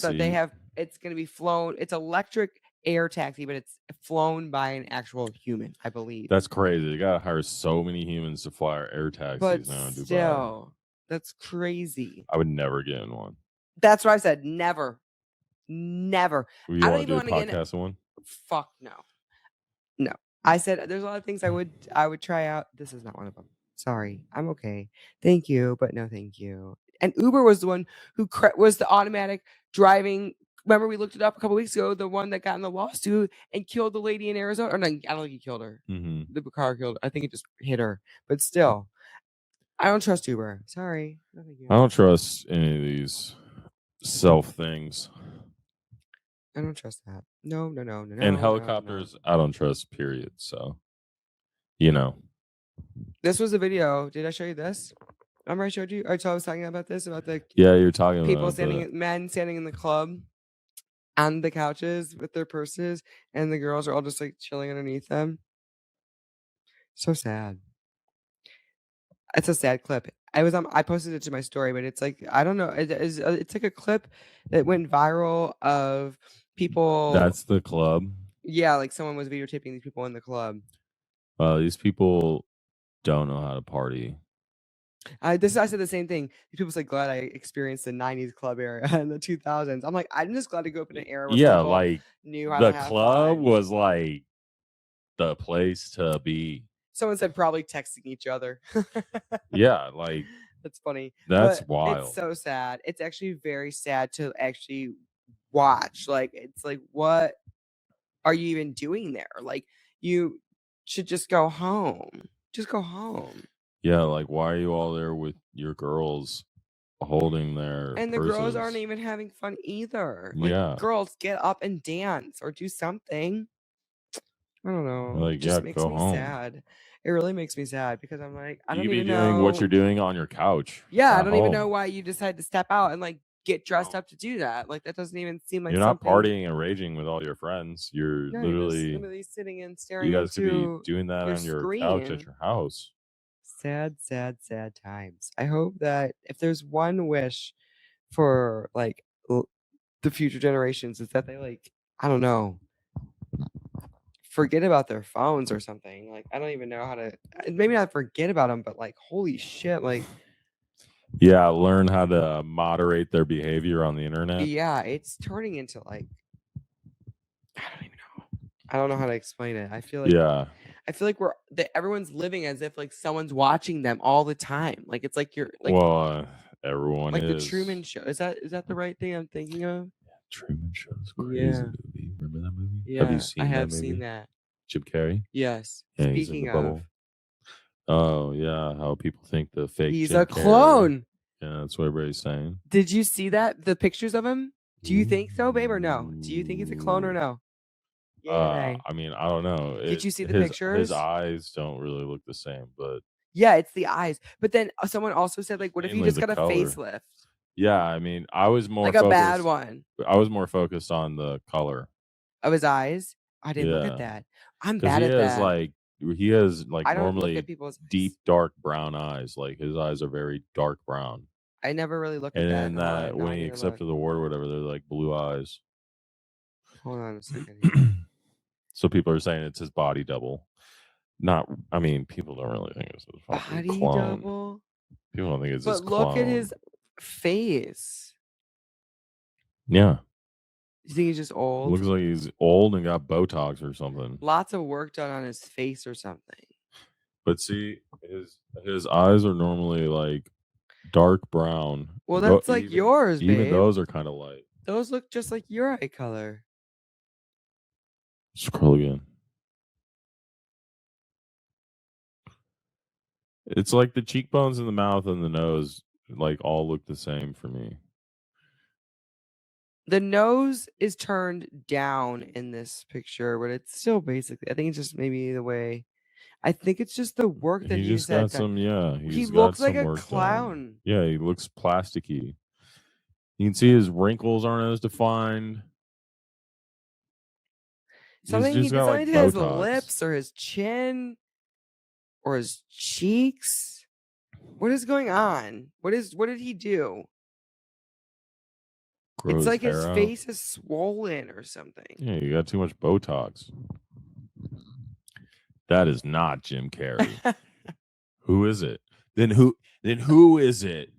It's going to be flown. It's electric air taxi, but it's flown by an actual human, I believe. That's crazy. They got to hire so many humans to fly our air taxis now in Dubai. Still, that's crazy. I would never get in one. That's what I said. Never. You want to do a podcast in one? Fuck no. No. I said there's a lot of things I would try out. This is not one of them. Sorry. I'm okay. Thank you, but no thank you. And Uber was the one who was the automatic driving. Remember we looked it up a couple weeks ago, the one that got in the lawsuit and killed the lady in Arizona. Or no, I don't think he killed her. Mm-hmm. The car killed her. I think it just hit her. But still, I don't trust Uber. Sorry. No, thank you. I don't trust any of these self things. I don't trust that. No. And helicopters, I don't trust, period. So, This was a video. Did I show you this? Remember I showed you? I was talking about this, about the you're talking people about men standing in the club on the couches with their purses, and the girls are all just like chilling underneath them. So sad. It's a sad clip. I posted it to my story, but it's like, I don't know. It's like a clip that went viral of people. That's the club. Yeah, like someone was videotaping these people in the club. These people don't know how to party. I said the same thing. People say glad I experienced the 90s club era and the 2000s. I'm like, I'm just glad to go up in an era where people like knew how to have club fun. Was like the place to be. Someone said probably texting each other. Yeah, like that's funny. That's wild. It's so sad. It's actually very sad to actually watch. Like, it's like, what are you even doing there? Like, you should just go home. Just go home. Yeah, like why are you all there with your girls holding their and the purses? Girls aren't even having fun either. Like, girls, get up and dance or do something. I don't know. Like, it just makes go me home. Sad. It really makes me sad because I'm like, I don't even know. You be doing what you're doing on your couch. Yeah, I don't even know why you decide to step out and like get dressed up to do that. Like, that doesn't even seem like you're not partying and raging with all your friends. You're literally sitting and staring. You guys could be doing that on your couch at your house. Sad times. I hope that if there's one wish for like the future generations is that they like, I don't know, forget about their phones or something. Like, I don't even know how to, maybe not forget about them, but like, holy shit, like, yeah, learn how to moderate their behavior on the internet. Yeah, it's turning into like, I don't even know. I don't know how to explain it. I feel like everyone's living as if like someone's watching them all the time. Like, it's like you're like, everyone like is. The Truman Show. Is that the right thing I'm thinking of? Truman Show's crazy movie. Remember that movie? Yeah, I have seen that. Jim Carrey? Yes. Yeah, speaking of. Bubble. Oh, yeah. How people think the fake He's Jim a clone. Carrey. Yeah, that's what everybody's saying. Did you see that? The pictures of him? Do you think so, babe, or no? Do you think he's a clone or no? I mean, I don't know. Did you see the pictures? His eyes don't really look the same, but yeah, it's the eyes. But then someone also said, like, what if he just got a facelift? Yeah, I mean, I was more like a bad one. I was more focused on the color of his eyes. I didn't look at that. I'm bad at that. He has like I don't normally look at people's deep dark brown eyes. Like his eyes are very dark brown. I never really looked at that. And then when he accepted the award or whatever, they're like blue eyes. Hold on a second. So people are saying it's his body double. I mean, people don't really think it's his body clone. Double. People don't think it's his clone. But look at his face. Yeah. You think he's just old? Looks like he's old and got Botox or something. Lots of work done on his face or something. But see, his eyes are normally like dark brown. Well, that's like yours, babe. Even those are kind of light. Those look just like your eye color. Scroll again. It's like the cheekbones and the mouth and the nose like all look the same for me. The nose is turned down in this picture, but it's still basically, I think it's just maybe the way. I think it's just the work that he just got some. Yeah, he looks like a clown. Yeah, he looks plasticky. You can see his wrinkles aren't as defined. Something he did something to his lips or his chin or his cheeks. What is going on? What did he do? It's like his face is swollen or something. Yeah, you got too much Botox. That is not Jim Carrey. Who is it? Then who is it?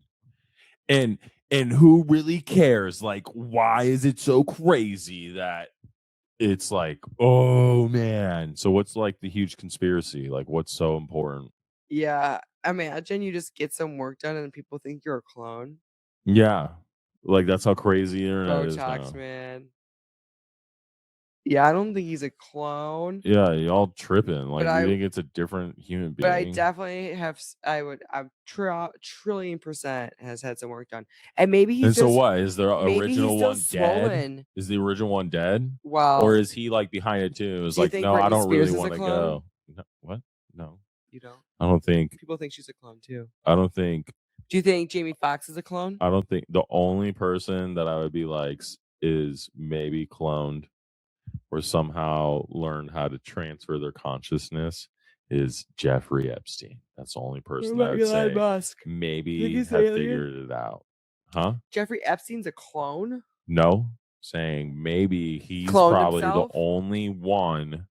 And who really cares? Like, why is it so crazy that it's like, oh man? So what's like the huge conspiracy? Like, what's so important? Yeah, imagine you just get some work done and people think you're a clone. Yeah, like that's how crazy the internet is now. Botox, man. Yeah, I don't think he's a clone. Yeah, y'all tripping. Like, you think it's a different human being? But I definitely have. I'm trillion% has had some work done, and maybe he's. And so what is the original one dead? Swollen. Is the original one dead? Wow. Or is he like behind it too? It's like, no, I don't really want to go. No, what? No, you don't. I don't think. People think she's a clone too. I don't think. Do you think Jamie Foxx is a clone? I don't think. The only person that I would be like is maybe cloned or somehow learned how to transfer their consciousness is Jeffrey Epstein. That's the only person I would say Musk. Maybe have figured it out. Huh? Jeffrey Epstein's a clone? No. Saying maybe he's cloned probably himself? The only one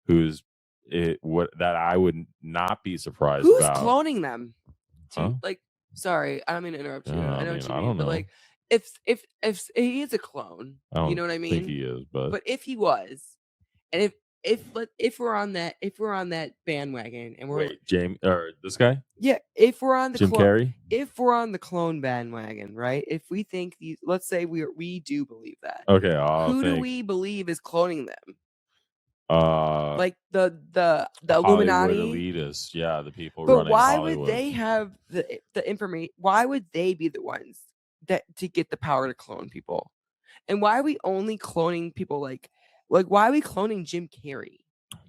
who's that I would not be surprised about. Who's cloning them? Huh? Like, sorry, I don't mean to interrupt you. I know what you mean, don't know. But like, if he is a clone, you know what I mean? I think he is, but if he was, and if we're on that bandwagon, and we're James or this guy, yeah, if we're on the Jim Carrey, if we're on the clone bandwagon, right? If we think these, let's say we do believe that. Okay, who do we believe is cloning them? Like the Hollywood Illuminati elitists, yeah, the people but running why Hollywood. Would they have the information? Why would they be the ones that to get the power to clone people? And why are we only cloning people like why are we cloning Jim Carrey?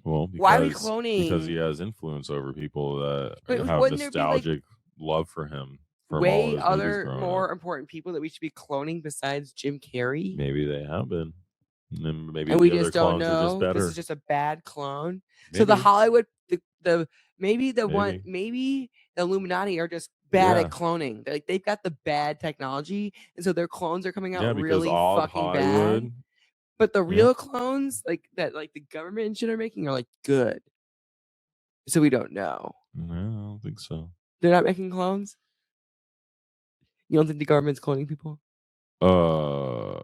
Well, because, why are we cloning? Because he has influence over people that have nostalgic love for him. From way other more important people that we should be cloning besides Jim Carrey? Maybe they have been. And maybe we just don't know. This is just a bad clone. Maybe. So the Hollywood, maybe the Illuminati are just bad at cloning. Like they've got the bad technology, and so their clones are coming out really fucking Hollywood, bad. But the real clones, like that, like the government and shit are making, are like good. So we don't know. No, I don't think so. They're not making clones. You don't think the government's cloning people? I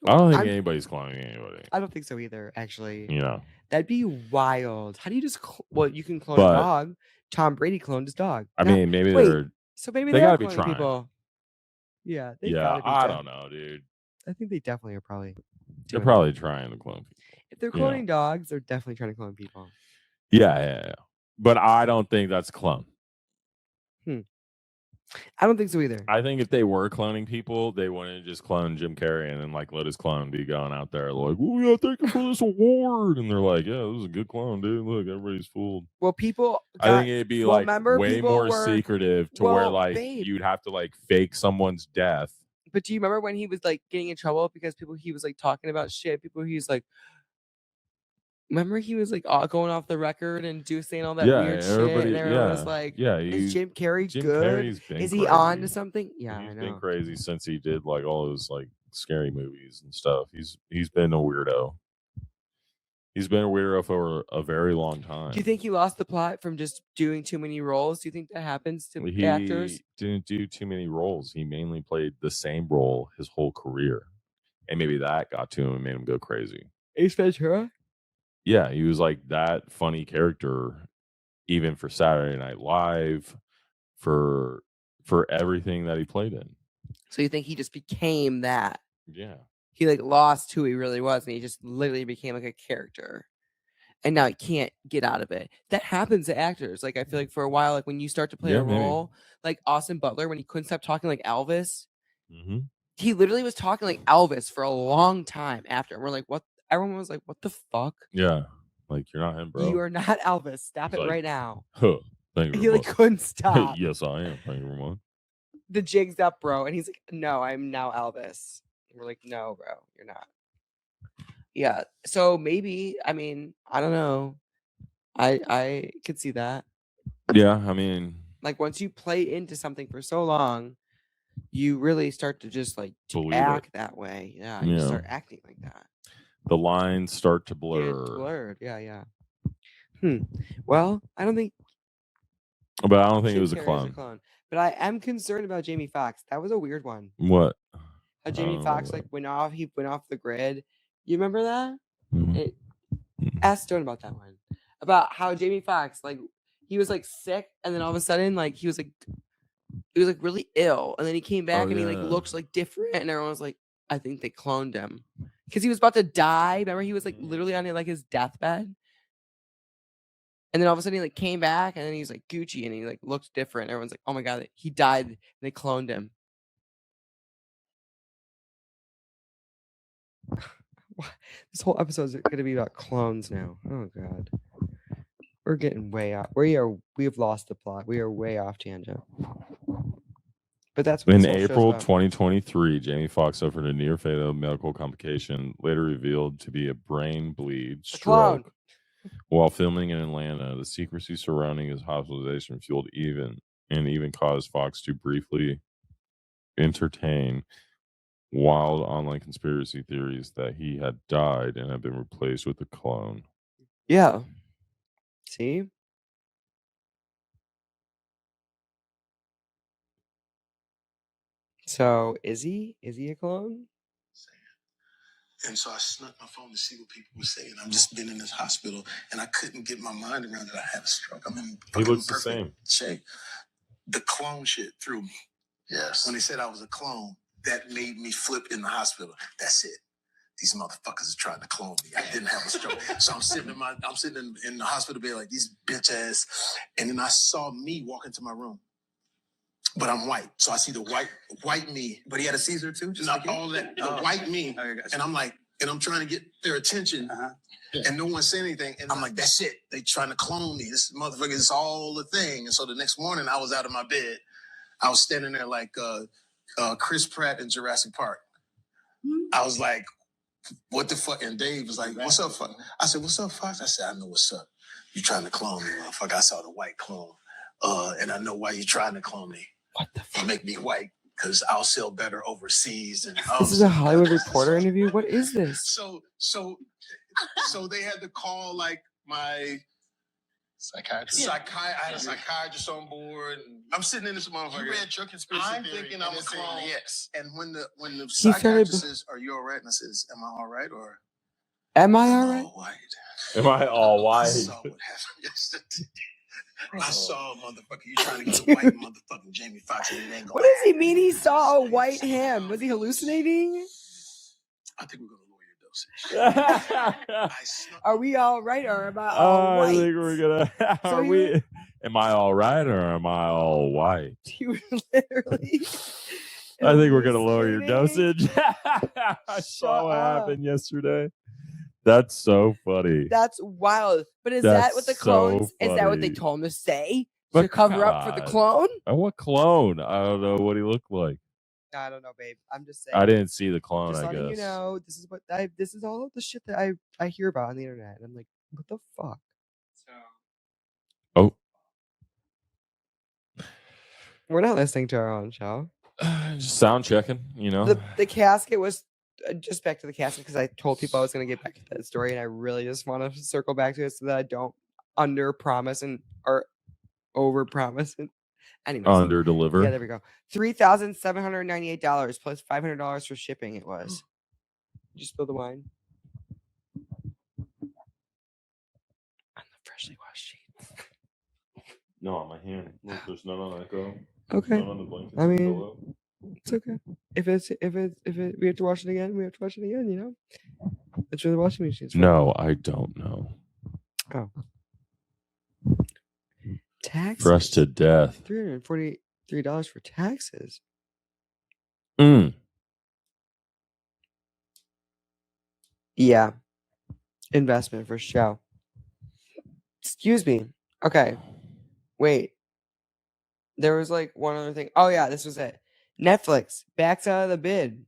don't think anybody's cloning anybody. I don't think so either, actually. You know. That'd be wild. How do you just you can clone a dog. Tom Brady cloned his dog. I mean, maybe they gotta be trying. People. Yeah, I don't know, dude. I think they definitely are probably. They're probably trying to clone people. If they're cloning dogs, they're definitely trying to clone people. Yeah. But I don't think that's clone. I don't think so either. I think if they were cloning people, they wouldn't just clone Jim Carrey and then like let his clone be going out there like, oh yeah, thank you for this award, and they're like, yeah, this is a good clone, dude. Look, everybody's fooled. Well, I think it'd be way more secretive to where like you'd have to like fake someone's death. But do you remember when he was like getting in trouble because he was like talking about shit? He's like. Remember he was like going off the record and saying all that weird shit, and everyone was like, "Is Jim Carrey good? Is he on to something?" Yeah, he's been crazy since he did like all those like scary movies and stuff. He's been a weirdo. He's been a weirdo for a very long time. Do you think he lost the plot from just doing too many roles? Do you think that happens to actors? He didn't do too many roles. He mainly played the same role his whole career. And maybe that got to him and made him go crazy. Ace Ventura? Yeah, he was like that funny character, even for Saturday Night Live, for everything that he played in. So you think he just became that? Yeah. He like lost who he really was, and he just literally became like a character. And now he can't get out of it. That happens to actors. Like I feel like for a while, like when you start to play a role, like Austin Butler, when he couldn't stop talking like Elvis, he literally was talking like Elvis for a long time after. And we're like, what? Everyone was like, what the fuck? Yeah. Like, you're not him, bro. You are not Elvis. Stop it right now. Huh. Thank you. He like couldn't stop. Yes, I am. Thank you very much. The jig's up, bro. And he's like, no, I'm now Elvis. And we're like, no, bro, you're not. Yeah. So maybe, I mean, I don't know. I could see that. Yeah, I mean, like once you play into something for so long, you really start to just like act that way. Yeah, you start acting like that. The lines start to blur. It's blurred. Yeah. Well, I don't think. But I don't think it was a clone. But I am concerned about Jamie Foxx. That was a weird one. What? How Jamie Foxx like went off. He went off the grid. You remember that? Ask Stone about that one. About how Jamie Foxx like he was like sick, and then all of a sudden like he was like really ill, and then he came back and he like looked like different, and everyone was like, I think they cloned him because he was about to die. Remember, he was like literally on like his deathbed, and then all of a sudden he like came back, and then he's like Gucci, and he like looked different. Everyone's like, oh my god, he died, and they cloned him. This whole episode is going to be about clones now. Oh god. We're getting way off. We have lost the plot. We are way off tangent. But that's what in April 2023, Jamie Foxx suffered a near fatal medical complication, later revealed to be a brain bleed stroke. While filming in Atlanta, the secrecy surrounding his hospitalization fueled even caused Foxx to briefly entertain wild online conspiracy theories that he had died and had been replaced with a clone. Yeah. See? So is he a clone? And so I snuck my phone to see what people were saying. I've just been in this hospital and I couldn't get my mind around that I had a stroke. I'm in he looks the same shape. The clone shit threw me. Yes. When they said I was a clone, that made me flip in the hospital. That's it. These motherfuckers are trying to clone me. I didn't have a stroke. So I'm sitting in the hospital bed like these bitch ass. And then I saw me walk into my room. But I'm white. So I see the white me. But he had a Caesar too? Just like all that. The white me. Okay, and I'm like, and I'm trying to get their attention. And no one said anything. And I'm like, that's it. They trying to clone me. This motherfucker is all the thing. And so the next morning I was out of my bed. I was standing there like Chris Pratt in Jurassic Park. I was like, what the fuck? And Dave was like, what's up, fuck? I said, what's up, Fox? I said, I know what's up. You trying to clone me, motherfucker. I saw the white clone. And I know why you're trying to clone me. What the fuck? You make me white because I'll sell better overseas. And this is a Hollywood Reporter interview? What is this? So they had to call like my psychiatrist. I had a psychiatrist on board. And I'm sitting in this motherfucker. You read your conspiracy theory. I'm thinking I'm a clone. Yes. And when the psychiatrist says, "Are you all right?" And I says, "Am I all right?" Or "Am I all right?" Am I all white? I saw what happened yesterday. I saw a motherfucker. You trying to get a white motherfucking Jamie Foxx, and it ain't going. What does he mean? He saw a white him? Was he hallucinating? I think we're gonna lower your dosage. Are we all right, or am I all white? I think we're gonna. Am I all right, or am I all white? You literally. I think we're gonna lower your dosage. I saw what happened yesterday. That's so funny. That's wild. But is that what the clones? So is that what they told him to say to cover up for the clone? What clone? I don't know what he looked like. I don't know, babe. I'm just saying. I didn't see the clone. Just I guess. You know, this is all the shit that I hear about on the internet. And I'm like, what the fuck? Oh, we're not listening to our own show. Just sound checking. You know, the casket was just back to the casting because I told people I was going to get back to that story, and I really just want to circle back to it so that I don't under promise or over promise. Anyways, under deliver. Yeah, there we go. $3,798 plus $500 for shipping. It was. Did you spill the wine? On the freshly washed sheets. No, on my hand. Look, there's none on that girl. Okay. None on the blanket. I mean, it's okay. If we have to wash it again, we have to wash it again. You know, it's where the washing machine's from. No, I don't know. Oh. Taxes. Fresh to death. $343 for taxes. Yeah. Investment for show. Excuse me. Okay. Wait. There was like one other thing. Oh yeah, this was it. Netflix backs out of the bid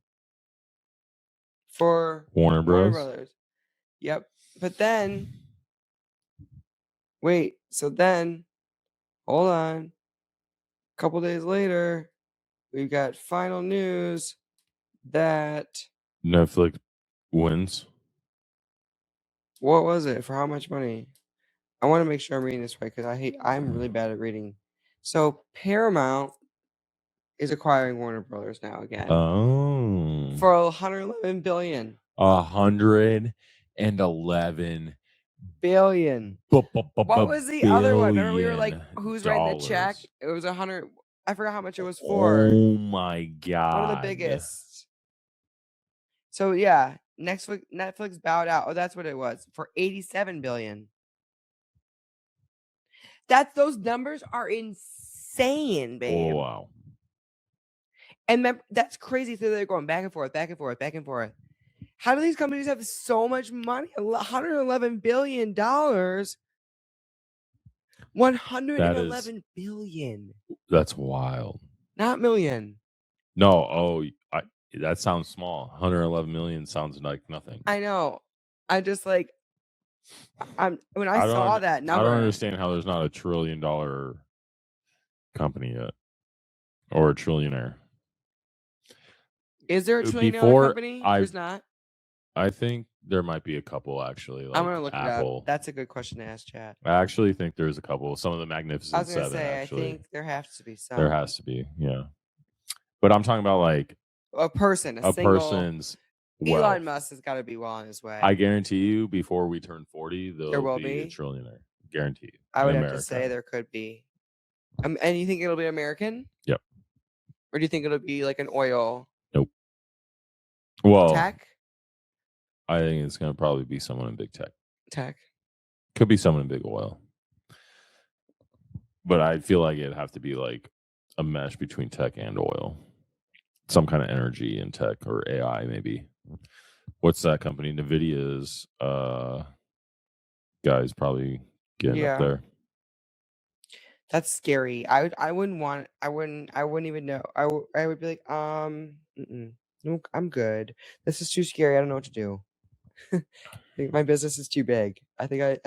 for Warner Bros. Brothers. Yep. But then wait, so then hold on. A couple days later, we've got final news that Netflix wins. What was it? For how much money? I want to make sure I'm reading this right because I'm really bad at reading. So Paramount is acquiring Warner Brothers now again. Oh. For $111 billion. 111 billion. What was the other one? Remember we were like, who's writing the check? It was 100. I forgot how much it was for. Oh my god! One of the biggest. So yeah, Netflix bowed out. Oh, that's what it was for $87 billion. Those numbers are insane, babe. Oh, wow. And that's crazy. So they're going back and forth, back and forth, back and forth. How do these companies have so much money? $111 billion. $111 billion. That's wild. Not million. No, that sounds small. 111 million sounds like nothing. I know. I just like when I saw that number. I don't understand how there's not a $1 trillion company yet. Or a trillionaire. Is there a $1 trillion company? There's not. I think there might be a couple actually. Like I'm gonna look Apple. it up. That's a good question to ask chat. I actually think there's a couple. Some of the Magnificent Seven. Actually. I think there has to be some. There has to be, yeah. But I'm talking about like a person, a person's. Elon wealth. Musk has got to be well on his way. I guarantee you, before we turn 40, there will be a trillionaire. Guarantee you. I would have to say there could be. And you think it'll be American? Yep. Or do you think it'll be like an oil? Nope. Well, tech? I think it's going to probably be someone in big tech. Tech. Could be someone in big oil. But I feel like it'd have to be like a mesh between tech and oil. Some kind of energy in tech or AI, maybe. What's that company? NVIDIA's guys probably getting up there. That's scary. I wouldn't even know. I would be like, no, I'm good. This is too scary. I don't know what to do. I think my business is too big. I think I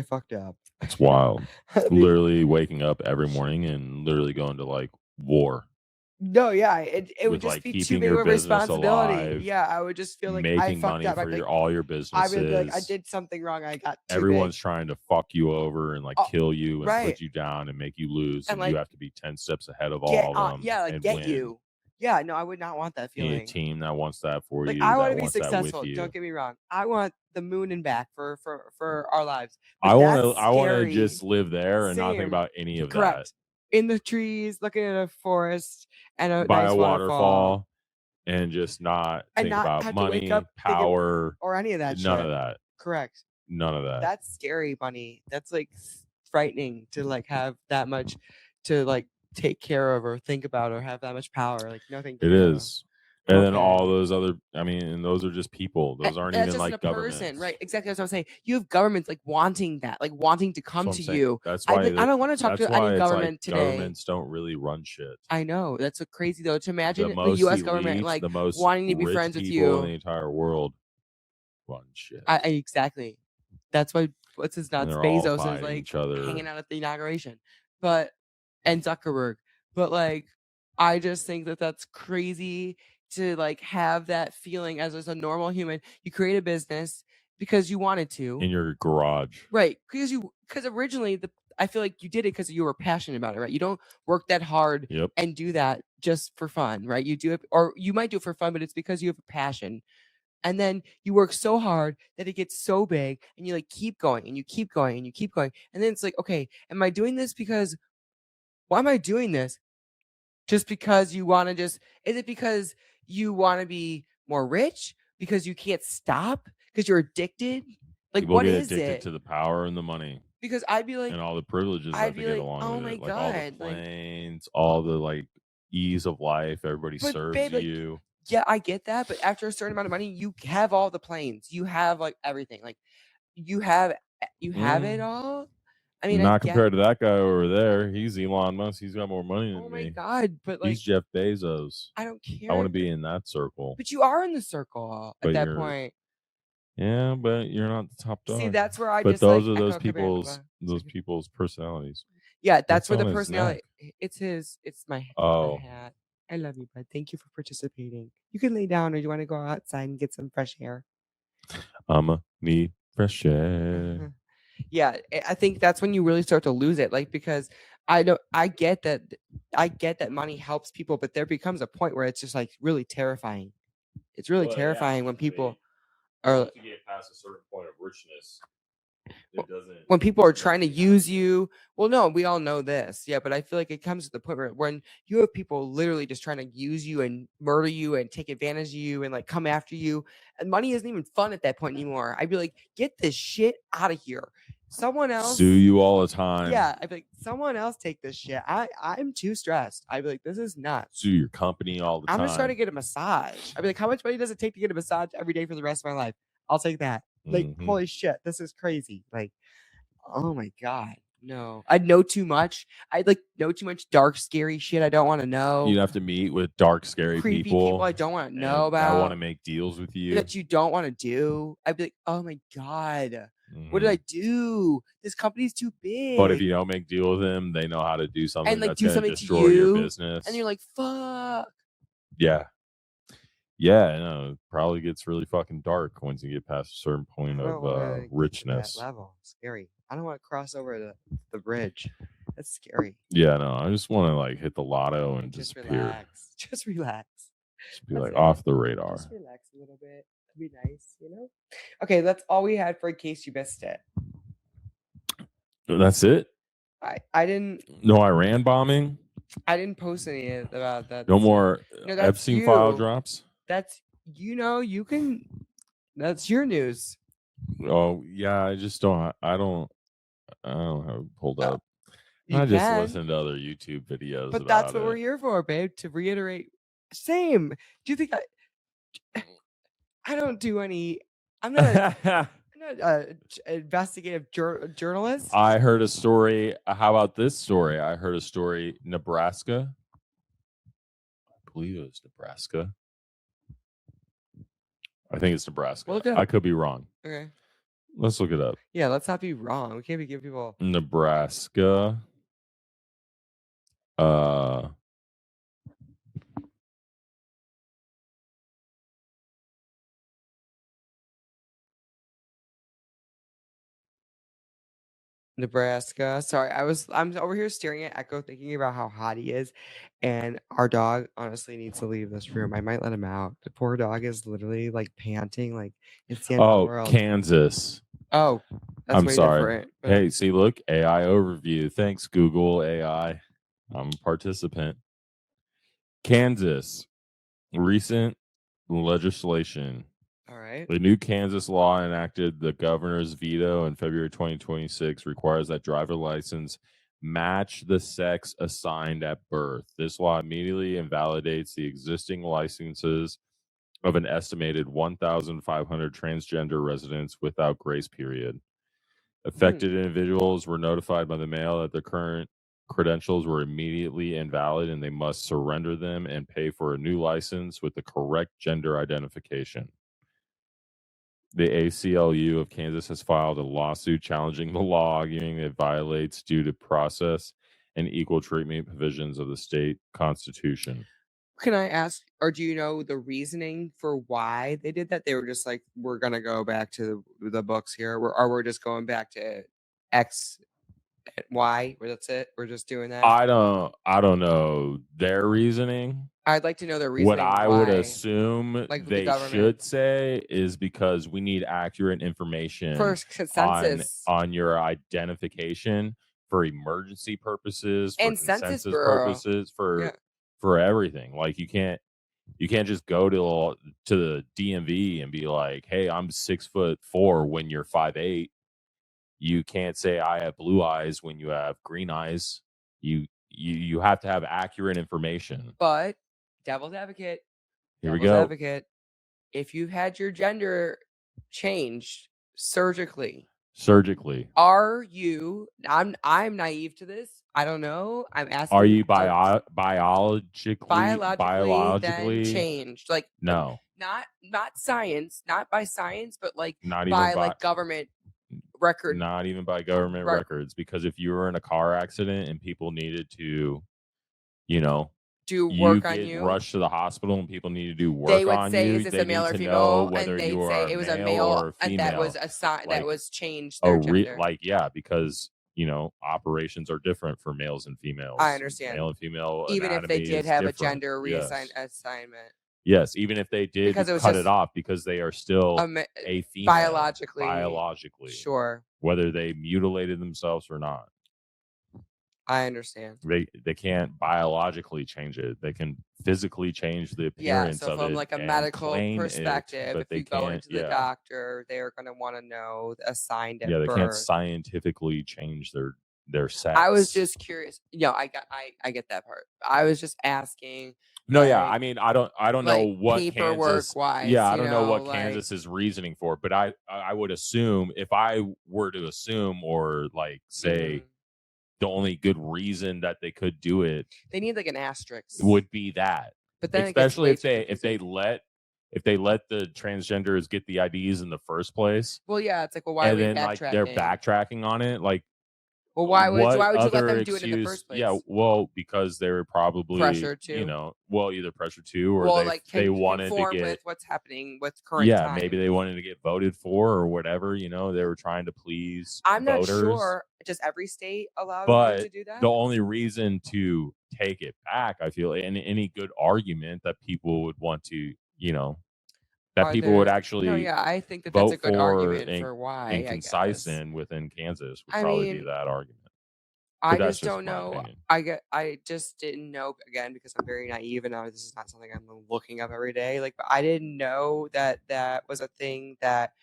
fucked up. It's wild. Literally waking up every morning and literally going to like war. No, yeah, it would just like be too big of a responsibility. Alive, yeah, I would just feel like making I fucked money up. for all your businesses. I would be like, I did something wrong. I got too everyone's big. Trying to fuck you over and like kill you and right. put you down and make you lose, and like, you have to be 10 steps ahead of all of them. Yeah, like and get win. you. Yeah, no, I would not want that feeling. You need a team that wants that for you. I want to be successful. Don't get me wrong. I want the moon and back for our lives. But I want to just live there and not think about any of Correct. that. In the trees, looking at a forest and a by nice a waterfall, and just not think about money, power, or any of that. None of that. Correct. None of that. That's scary money. That's like frightening to like have that much to like take care of or think about or have that much power. Like nothing. It is. And then all those other, and those are just people. Those aren't even like governments. Person, right? Exactly. That's what I'm saying. You have governments like wanting that, like wanting to come to you. That's why I don't want to talk to any government today. Governments don't really run shit. I know. That's so crazy though. To imagine the U.S. government like the most wanting to be friends with you in the entire world run shit. Exactly. That's why what's his nuts Bezos is like hanging out at the inauguration, and Zuckerberg. But like, I just think that that's crazy. to like have that feeling as a normal human. You create a business because you wanted to in your garage, right? Because originally I feel like you did it because you were passionate about it, right? You don't work that hard and do that just for fun, right? You do it, or you might do it for fun, but it's because you have a passion. And then you work so hard that it gets so big, and you like keep going and you keep going and you keep going. And then it's like, okay, am I doing this because why am I doing this? Just because you want to is it because you want to be more rich? Because you can't stop? Because you're addicted? Like, people what get is addicted it? to the power and the money. Because I'd be like, and all the privileges that they get along with it. Like all the planes, all the like ease of life, everybody serves you. Yeah, I get that, but after a certain amount of money, you have all the planes. You have like everything. Like you have it all. I mean, not compared to that guy over there. He's Elon Musk. He's got more money than me. Oh my god! But like, he's Jeff Bezos. I don't care. I want to be in that circle. But you are in the circle at that point. Yeah, but you're not the top dog. See, that's where I but just. those like, are those people's personalities. Yeah, that's where the personality. It's my hat. I love you, bud. Thank you for participating. You can lay down, or you want to go outside and get some fresh air. Need fresh air. Yeah, I think that's when you really start to lose it. Like, because I get that money helps people, but there becomes a point where it's just like really terrifying. It's really terrifying when people are to get past a certain point of richness. When people are trying to use you. Well, no, we all know this. Yeah, but I feel like it comes to the point where when you have people literally just trying to use you and murder you and take advantage of you and like come after you, and money isn't even fun at that point anymore. I'd be like, get this shit out of here. Someone else sue you all the time. Yeah, I'd be like, someone else take this shit. I'm too stressed. I'd be like, this is nuts. Sue your company all the time. I'm just trying to get a massage. I'd be like, how much money does it take to get a massage every day for the rest of my life? I'll take that. Like, holy shit, this is crazy. Like, oh my god, no. I'd know too much. I'd like know too much dark, scary shit I don't want to know. You'd have to meet with dark, scary creepy people I don't want to know about. I want to make deals with you that you don't want to do. I'd be like, oh my god, what did I do? This company's too big. But if you don't make deal with them, they know how to do something and like that's do something destroy to you, your business. And you're like, fuck. Yeah, no, it probably gets really fucking dark once you get past a certain point of richness. That level, scary. I don't want to cross over the bridge. That's scary. Yeah, no, I just want to like hit the lotto and disappear. Relax. Just relax. Just be like off the radar. Just relax a little bit. That'd be nice, you know? Okay, that's all we had for in case you missed it. That's it? I didn't. No Iran bombing? I didn't post any about that. No more Epstein file drops? That's, you can, that's your news. Oh, yeah, I just don't, I don't have it pulled up. I just listen to other YouTube videos. But that's what we're here for, babe, to reiterate. Same. Do you think I don't do any, I'm not an investigative journalist. I heard a story. How about this story? I heard a story, Nebraska. I believe it was Nebraska. I think it's Nebraska. I could be wrong. Okay. Let's look it up. Yeah, let's not be wrong. We can't be giving people Nebraska. Nebraska. Sorry, I'm over here staring at Echo, thinking about how hot he is, and our dog honestly needs to leave this room. I might let him out. The poor dog is literally like panting, like it's the end of the world. Kansas. Oh, that's I'm sorry. Hey, see, look, AI overview. Thanks, Google AI. I'm a participant. Kansas. Recent legislation. All right. The new Kansas law enacted the governor's veto in February 2026 requires that driver license match the sex assigned at birth. This law immediately invalidates the existing licenses of an estimated 1,500 transgender residents without grace period. Affected individuals were notified by the mail that their current credentials were immediately invalid and they must surrender them and pay for a new license with the correct gender identification. The ACLU of Kansas has filed a lawsuit challenging the law, arguing it violates due process and equal treatment provisions of the state constitution. Can I ask, or do you know the reasoning for why they did that? They were just like, we're gonna go back to the books here, or we're just going back to X and Y, where that's it. We're just doing that. I don't know their reasoning. I'd like to know their reasoning. What I would assume they should say is because we need accurate information for consensus on your identification for emergency purposes, for and consensus Census Bureau. purposes, for everything. Like you can't just go to the DMV and be like, "Hey, I'm 6'4" when you're 5'8". You can't say I have blue eyes when you have green eyes. You have to have accurate information. But devil's advocate. Here we go. Advocate. If you've had your gender changed surgically, are you? I'm naive to this. I don't know. I'm asking. Are you biologically changed? Like no, not science, not by science, but like not by even like government record. Not even by government records, because if you were in a car accident and people needed to, do work on you, rushed to the hospital and people need to do work on you, they would say, is this a male or female? And they'd say it was a male, and that was a sign that was changed their gender. Because operations are different for males and females. I understand. Male and female, even if they did have a gender assignment. Yes, even if they did cut it off, because they are still a female biologically. Sure. Whether they mutilated themselves or not. I understand. They can't biologically change it. They can physically change the appearance of it. So from like a medical perspective, if you go into the doctor, they're going to want to know assigned at birth. They can't scientifically change their sex. I was just curious. I get that part. I was just asking. No, I mean, I don't know what Kansas. Wise, I don't know what Kansas is reasoning for, but I would assume, if I were to assume or say the only good reason that they could do it, they need like an asterisk, would be that. But then especially if they let the transgenders get the IDs in the first place. Well, yeah, it's like, well, why are we backtracking? They're backtracking on it, well, why would you let them do it in the first place? Yeah, well, because they were probably pressured to. Either pressured to, or they wanted to get with what's happening with current time. Maybe they wanted to get voted for or whatever. They were trying to please. I'm voters. Not sure. Does every state allow them to do that? The only reason to take it back, I feel, and any good argument that people would want to, that people would actually I think that's a good argument for why. And concise in within Kansas would probably be that argument. But I just don't know. I just didn't know, again, because I'm very naive and this is not something I'm looking up every day. But I didn't know that was a thing that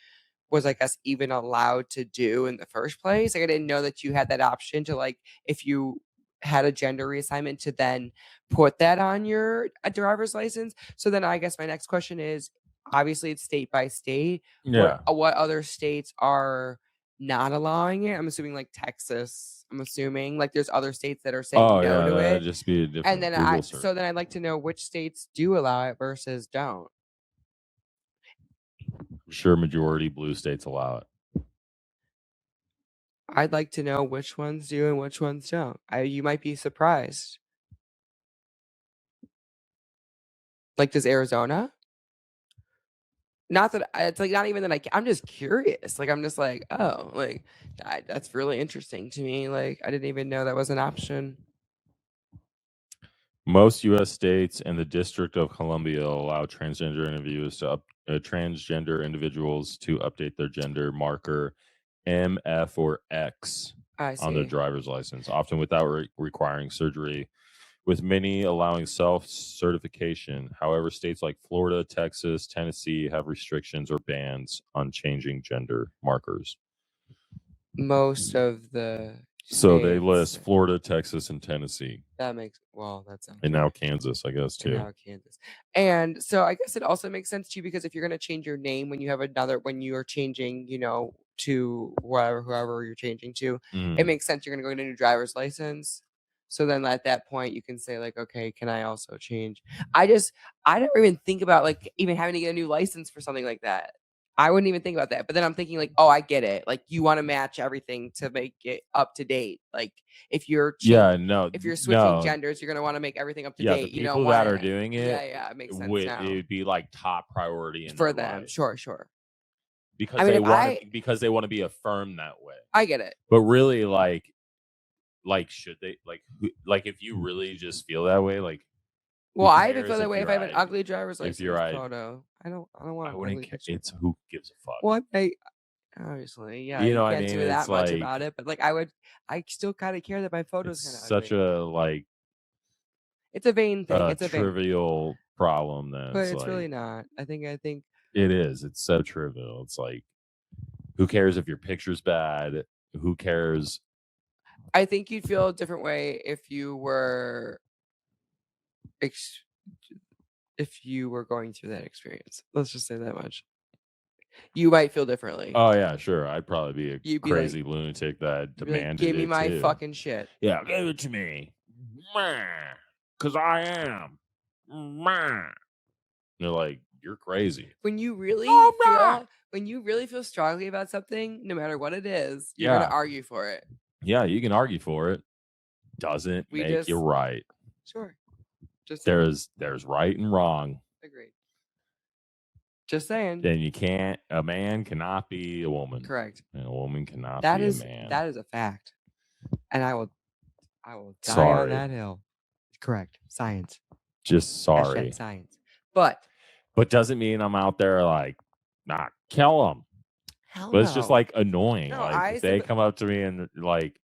was, I guess, even allowed to do in the first place. I didn't know that you had that option to, if you had a gender reassignment, to then put that on your driver's license. So then I guess my next question is, obviously it's state by state. Yeah. What other states are not allowing it? I'm assuming Texas. I'm assuming there's other states that are saying no to it. Just be a different. And then I'd like to know which states do allow it versus don't. I'm sure majority blue states allow it. I'd like to know which ones do and which ones don't. You might be surprised. Does Arizona? Not that it's not even that I'm just curious. I'm just that's really interesting to me. I didn't even know that was an option. Most U.S. states and the District of Columbia allow transgender individuals to update their gender marker M, F, or X on their driver's license, often without requiring surgery, with many allowing self-certification. However, states like Florida, Texas, Tennessee have restrictions or bans on changing gender markers. Most of the So they list Florida, Texas, and Tennessee. That's and now Kansas, I guess, too. And so I guess it also makes sense to you, because if you're going to change your name when you are changing, to whoever you're changing to, it makes sense. You're going to go get a new driver's license. So then at that point you can say okay, can I also change? I don't even think about even having to get a new license for something like that. I wouldn't even think about that. But then I'm thinking like, oh, I get it. Like you want to match everything to make it up to date. Like if you're if you're switching genders, you're gonna want to make everything up to date. The people that are doing it, it makes sense now. It would be like top priority for them. Life. Sure. Because they want to be affirmed that way. I get it. But really, like should they like if you really just feel that way, like. Well, I even feel that way if I have an ugly driver's license photo. I don't want to. I wouldn't care. It's who gives a fuck. Well, obviously, yeah. You know what I can't mean? do that much about it, but like I still kind of care that my photo's kind of such a like. It's a vain thing. It's a trivial problem then. But it's really not. I think it is. It's so trivial. It's like, who cares if your picture's bad? Who cares? I think you'd feel a different way if you were going through that experience. Let's just say that much. You might feel differently. Oh yeah, sure. I'd probably be a crazy lunatic that demanded give me my fucking shit. Yeah, give it to me. Because I am. They're like, you're crazy. When you really feel strongly about something, no matter what it is, you're gonna argue for it. Yeah, you can argue for it. Doesn't make you right. Sure. Just there's right and wrong. Agreed. Just saying. Then a man cannot be a woman. Correct. And a woman cannot be a man. That is a fact. And I will die on that hill. Correct. Science. Just sorry. Science. But doesn't mean I'm out there like, nah, kill them. But it's just like annoying. No, like they come up to me and like,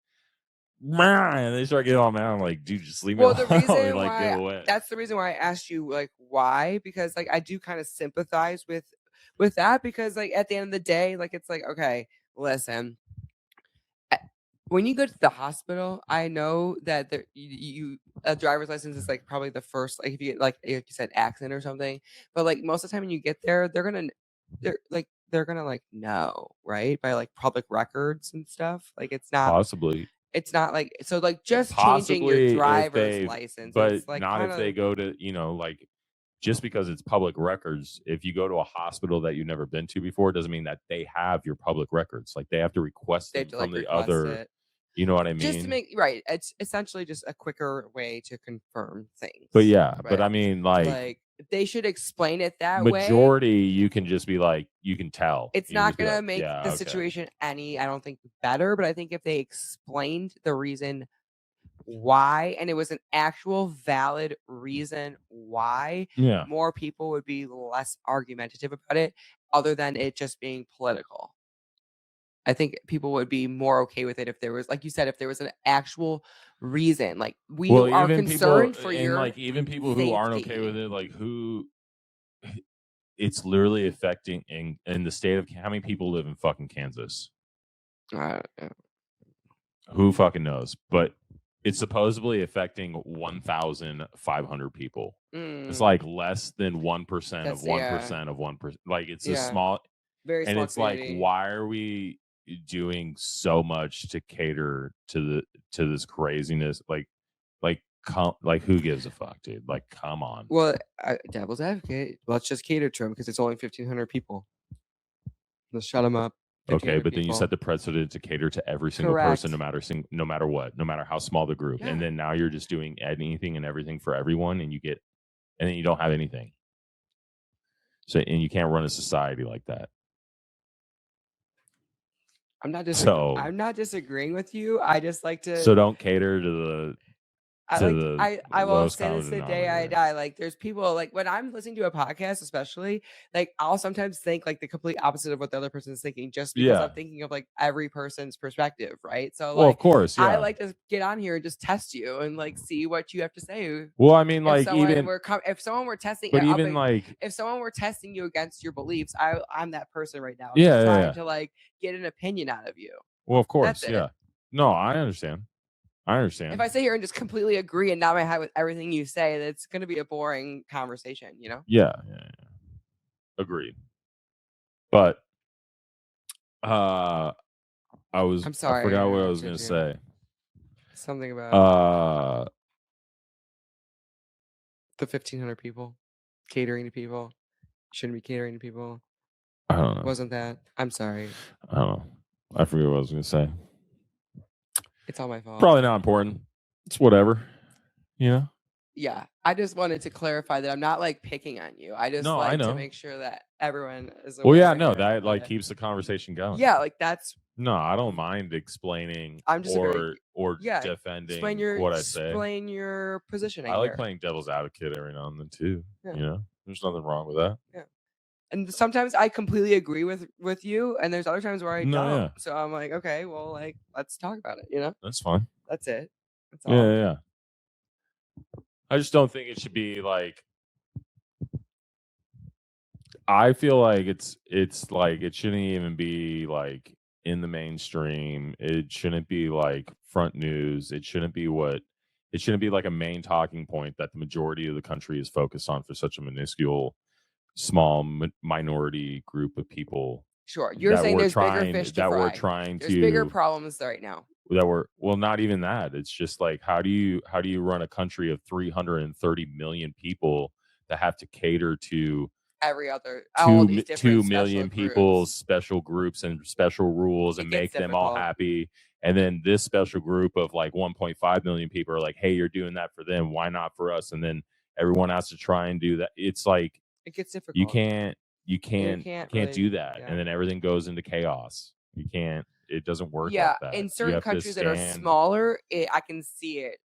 and they start getting all mad. I'm like, dude, just leave me alone. The reason why that's the reason why I asked you like why, because like I do kind of sympathize with that, because like at the end of the day, like it's like, okay, listen, when you go to the hospital, I know that a driver's license is like probably the first, like if you get like you said accident or something, but like most of the time when you get there, they're gonna like know, right, by like public records and stuff. Like it's not possibly. It's not like, so like just changing your driver's license. But it's like not if they go to, like just because it's public records, if you go to a hospital that you've never been to before, doesn't mean that they have your public records. Like they have to request them from the other, you know what I mean? Just to make, right. It's essentially just a quicker way to confirm things. But yeah, right? But I mean like they should explain it that way. Majority, you can just be like, you can tell. It's not going to make the situation any, I don't think, better. But I think if they explained the reason why, and it was an actual valid reason why, more people would be less argumentative about it, other than it just being political. I think people would be more okay with it if there was, like you said, if there was an actual reason. Like we are concerned for your like even people who aren't okay with it, like who it's literally affecting in the state of, how many people live in fucking Kansas? Who fucking knows? But it's supposedly affecting 1,500 people. It's like less than 1% of 1% of 1%. Like it's a small, very small, and it's community. Like, why are we doing so much to cater to this craziness? Like who gives a fuck, dude? Like, come on. Well, devil's advocate, let's just cater to them because it's only 1,500 people. Let's shut them up. Okay, but then you set the precedent to cater to every single person, no matter what, no matter how small the group. And then now you're just doing anything and everything for everyone, and then you don't have anything. So, and you can't run a society like that. I'm not disagreeing with you. I just like to. So don't cater to the. I will say this the day I die. Like, there's people, like, when I'm listening to a podcast, especially, like, I'll sometimes think like the complete opposite of what the other person is thinking, just because I'm thinking of like every person's perspective, right? So, like, of course, I like to get on here and just test you and like see what you have to say. Well, I mean, like, if someone were testing, but even like, if someone were testing you against your beliefs, I'm that person right now. Trying to like get an opinion out of you. Well, of course, No, I understand. If I sit here and just completely agree and nod my head with everything you say, it's going to be a boring conversation, you know? Yeah. Agreed. But I'm sorry. I forgot what I was going to say. Something about the 1,500 people catering to people. You shouldn't be catering to people. I don't know. Wasn't that? I'm sorry. I don't know. I forget what I was going to say. It's all my fault. Probably not important. It's whatever. You know? Yeah. I just wanted to clarify that I'm not like picking on you. I just like to make sure that everyone is aware. Well, yeah, no, that like keeps the conversation going. Yeah, like that's. No, I don't mind explaining I'm just or defending what I say. Explain your positioning. I like playing devil's advocate every now and then too. Yeah. You know, there's nothing wrong with that. Yeah. And sometimes I completely agree with you, and there's other times where I don't. Yeah. So I'm like, okay, well, like, let's talk about it. You know, that's fine. That's it. That's all. Yeah. I just don't think it should be like. I feel like it's like it shouldn't even be like in the mainstream. It shouldn't be like front news. It shouldn't be like a main talking point that the majority of the country is focused on for such a minuscule, small minority group of people. Sure, you're saying there's bigger fish to fry. We're trying there's bigger problems right now. Not even that. It's just like how do you run a country of 330 million people that have to cater to every other 2 million people's special groups and special rules and make them all happy. And then this special group of like 1.5 million people are like, hey, you're doing that for them. Why not for us? And then everyone has to try and do that. It's like it gets difficult. You can't really do that. Yeah. And then everything goes into chaos. You can't. It doesn't work. Yeah, like that. In certain countries that are smaller, I can see it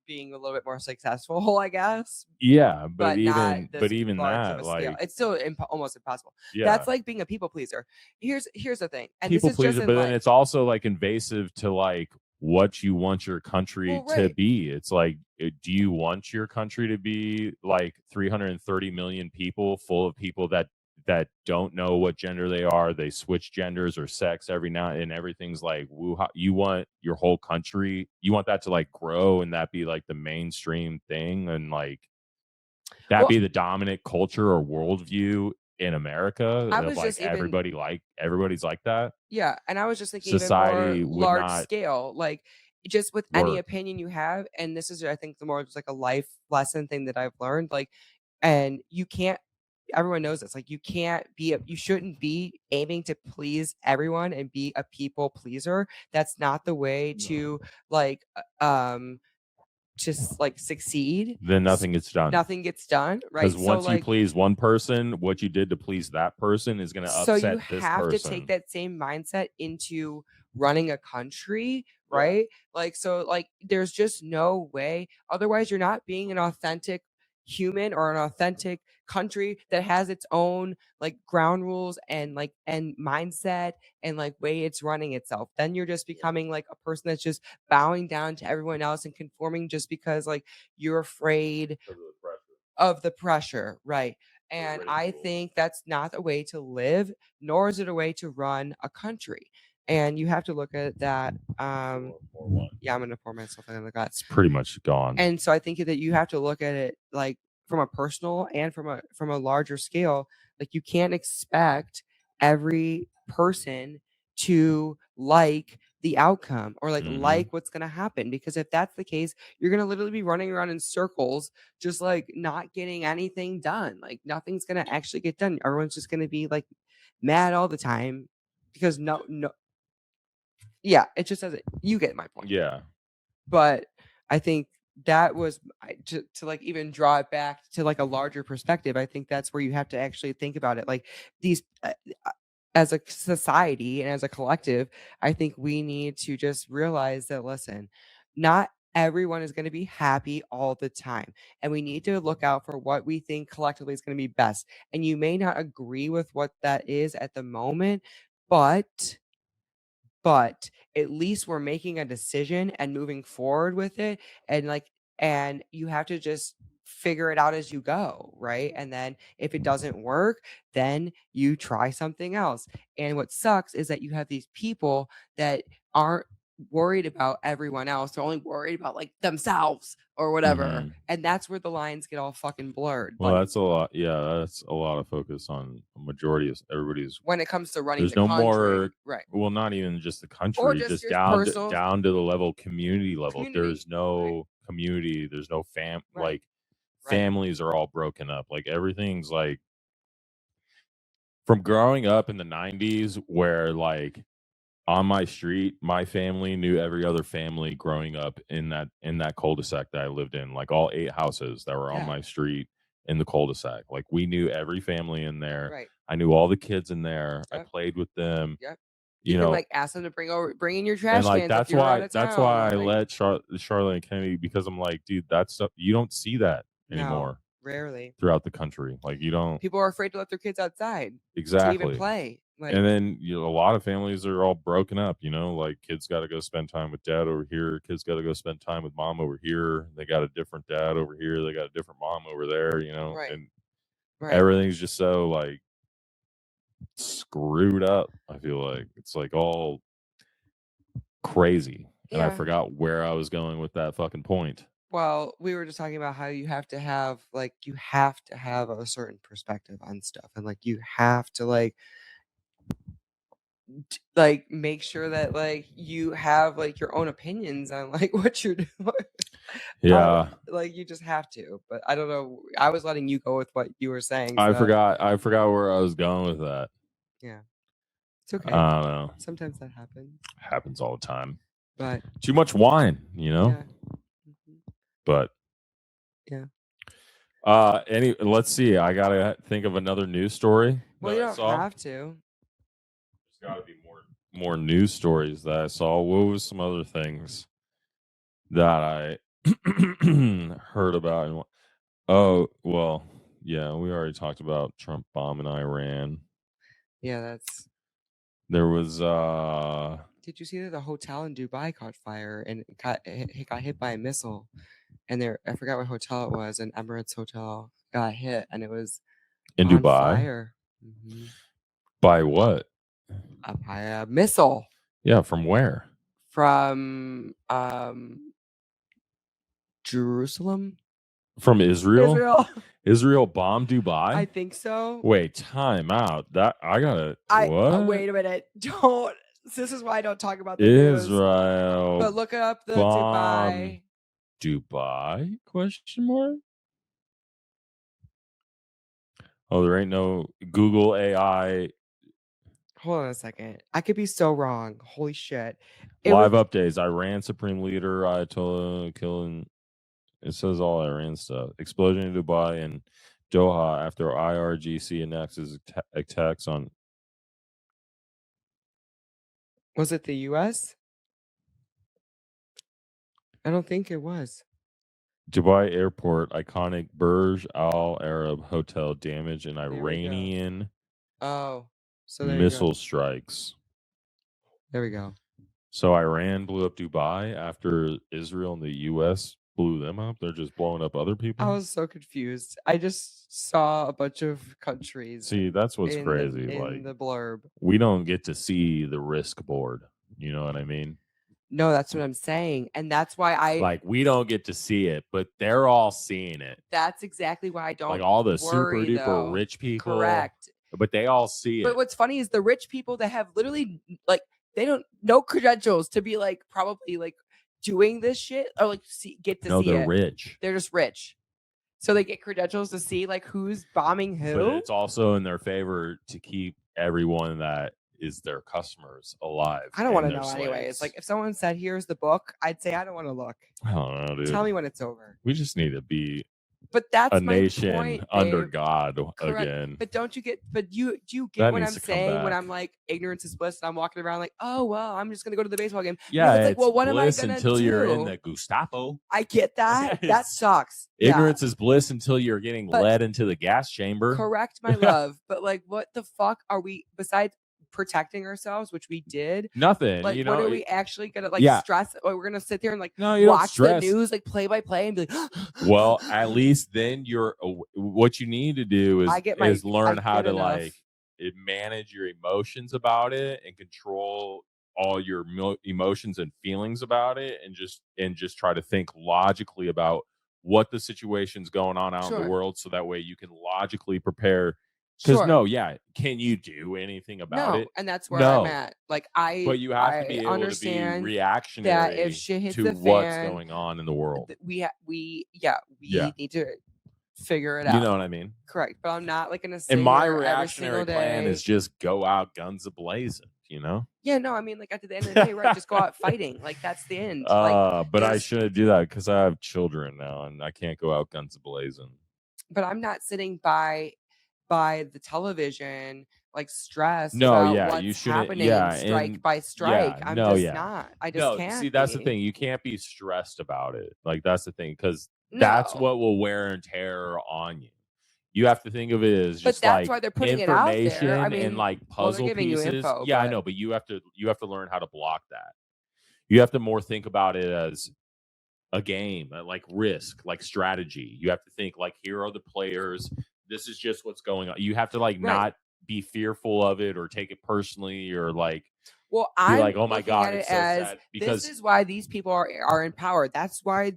being a little bit more successful, I guess. Yeah, but even that, like, it's still almost impossible. Yeah, that's like being a people pleaser. Here's the thing, and people this is pleaser, just but then it's also like invasive to like what you want your country to be. It's like, do you want your country to be like 330 million people full of people that don't know what gender they are? They switch genders or sex every now and everything's like, you want your whole country, you want that to like grow and that be like the mainstream thing and like that be the dominant culture or worldview in America. Everybody's like that. Yeah, and I was just thinking society even more large scale, like just with any opinion you have, and this is I think the more just like a life lesson thing that I've learned, like, and you can't. Everyone knows this. Like, you shouldn't be aiming to please everyone and be a people pleaser. That's not the way to like just like succeed. Then nothing gets done. Nothing gets done, right? Because once you please one person, what you did to please that person is going to upset this person. So you have to take that same mindset into running a country, right? Like, so like there's just no way. Otherwise, you're not being an authentic human or an authentic country that has its own like ground rules and like and mindset and like way it's running itself. Then you're just becoming like a person that's just bowing down to everyone else and conforming just because like you're afraid of the pressure, right? And I think that's not a way to live, nor is it a way to run a country. And you have to look at that. Yeah, I'm gonna pour myself in the gut. It's pretty much gone. And so I think that you have to look at it like from a personal and from a larger scale. Like, you can't expect every person to like the outcome or like what's gonna happen, because if that's the case, you're gonna literally be running around in circles, just like not getting anything done. Like, nothing's gonna actually get done. Everyone's just gonna be like mad all the time because no. Yeah, it just doesn't. You get my point. Yeah. But I think that was to like even draw it back to like a larger perspective. I think that's where you have to actually think about it. Like, these as a society and as a collective, I think we need to just realize that, listen, not everyone is going to be happy all the time. And we need to look out for what we think collectively is going to be best. And you may not agree with what that is at the moment, but at least we're making a decision and moving forward with it. And you have to just figure it out as you go, right? And then if it doesn't work, then you try something else. And what sucks is that you have these people that aren't worried about everyone else. They're only worried about like themselves or whatever. And that's where the lines get all fucking blurred. Well, that's a lot. Yeah, that's a lot of focus on a majority of everybody's. When it comes to running, there's the no country, more. Right. Well, not even just the country, or just down to the level community level. There's no community. There's no like families are all broken up. Like, everything's like from growing up in the 90s where like on my street, my family knew every other family growing up in that cul-de-sac that I lived in, like all 8 houses that were on my street in the cul-de-sac. Like we knew every family in there. Right. I knew all the kids in there. Yep. I played with them. Yep. You can know, like ask them to bring in your trash and like cans that's if you're out why of town. I like, let Charlotte and Kennedy, because I'm like, dude, that stuff you don't see that anymore. Rarely throughout the country. Like you don't. People are afraid to let their kids outside. Exactly. To even play. Like, and then a lot of families are all broken up. You know, like kids got to go spend time with dad over here. Kids got to go spend time with mom over here. They got a different dad over here. They got a different mom over there. You know, and everything's just so like screwed up. I feel like it's like all crazy, and I forgot where I was going with that fucking point. Well, we were just talking about how you have to have a certain perspective on stuff, and like you have to like make sure that like you have like your own opinions on like what you're doing. Yeah, like you just have to. But I don't know. I was letting you go with what you were saying. So. I forgot where I was going with that. Yeah, it's okay. I don't know. Sometimes that happens. Happens all the time. But too much wine, you know. Yeah. But yeah. Let's see. I gotta think of another news story. Well, you don't have to. There's gotta be more news stories that I saw. What was some other things that I heard about? Oh, well, yeah, we already talked about Trump bombing Iran. Yeah, there was Did you see that the hotel in Dubai caught fire and it got hit by a missile? And I forgot what hotel it was, an Emirates hotel got hit, and it was in on Dubai. fire. Mm-hmm. By what? By a missile. Yeah, from where? From Jerusalem. From Israel? Israel bombed Dubai? I think so. Wait, time out. That I gotta. What? Wait a minute. Don't. This is why I don't talk about the Israel. News. But look up the Dubai. Dubai? Question mark. Oh, there ain't no Google AI. Hold on a second. I could be so wrong. Holy shit. Live updates. Iran Supreme Leader Ayatollah killing. It says all Iran stuff. Explosion in Dubai and Doha after IRGC annexes attacks on. Was it the U.S.? I don't think it was. Dubai Airport, iconic Burj Al Arab Hotel damaged in Iranian missile strikes. There we go. So Iran blew up Dubai after Israel and the U.S. blew them up. They're just blowing up other people. I was so confused. I just saw a bunch of countries. See, that's what's crazy. In the blurb, we don't get to see the risk board. You know what I mean? No, that's what I'm saying. And that's why we don't get to see it, but they're all seeing it. That's exactly why I don't like all the super duper though. rich people. Correct. But they all see it. But what's funny is the rich people that have literally like they don't no credentials to be like probably like doing this shit or like get to see it. No, they're rich. They're just rich. So they get credentials to see like who's bombing who. But it's also in their favor to keep everyone that is their customers alive. I don't want to know anyway. It's like if someone said, "Here's the book," I'd say I don't want to look. I don't know, dude. Tell me when it's over. We just need to be but that's a my nation point, under babe. God Correct. again. But don't you get? But do you get what I'm saying when I'm like ignorance is bliss and I'm walking around like, oh well, I'm just gonna go to the baseball game. Yeah, it's like, well, what am I gonna until do? You're in the Gestapo. I get that. That sucks. Ignorance is bliss until you're getting led into the gas chamber. Correct, my love. But like, what the fuck are we besides protecting ourselves, which we did? Nothing. Like, you know, what are we actually gonna like stress? Or we're gonna sit there and like watch the news like play by play and be like, well, at least then you're. What you need to do is learn how to like manage your emotions about it and control all your emotions and feelings about it, and just try to think logically about what the situation's going on out in the world, so that way you can logically prepare. Because can you do anything about it? And that's where I'm at. Like but you have to be able to be reactionary that if shit hits to the what's fan, going on in the world. We need to figure it out. You know what I mean? Correct. But I'm not like gonna sit And my here every reactionary single plan day. is just go out guns a-blazing, you know? Yeah, no, I mean, like at the end of the day, right? Just go out fighting. Like that's the end. Like, But I shouldn't do that because I have children now and I can't go out guns a-blazing. But I'm not sitting by the television like stressed about what's happening strike by strike. I'm just not. I just can't. See, that's the thing. You can't be stressed about it. Like that's the thing, because that's what will wear and tear on you. You have to think of it as just that's why they're putting it out there. I mean, and like puzzle pieces. Info, I know, but you have to learn how to block that. You have to more think about it as a game, like risk, like strategy. You have to think like, here are the players. This is just what's going on. You have to like not be fearful of it or take it personally or like. Well, I'm like, oh my God, it's so sad because this is why these people are in power. That's why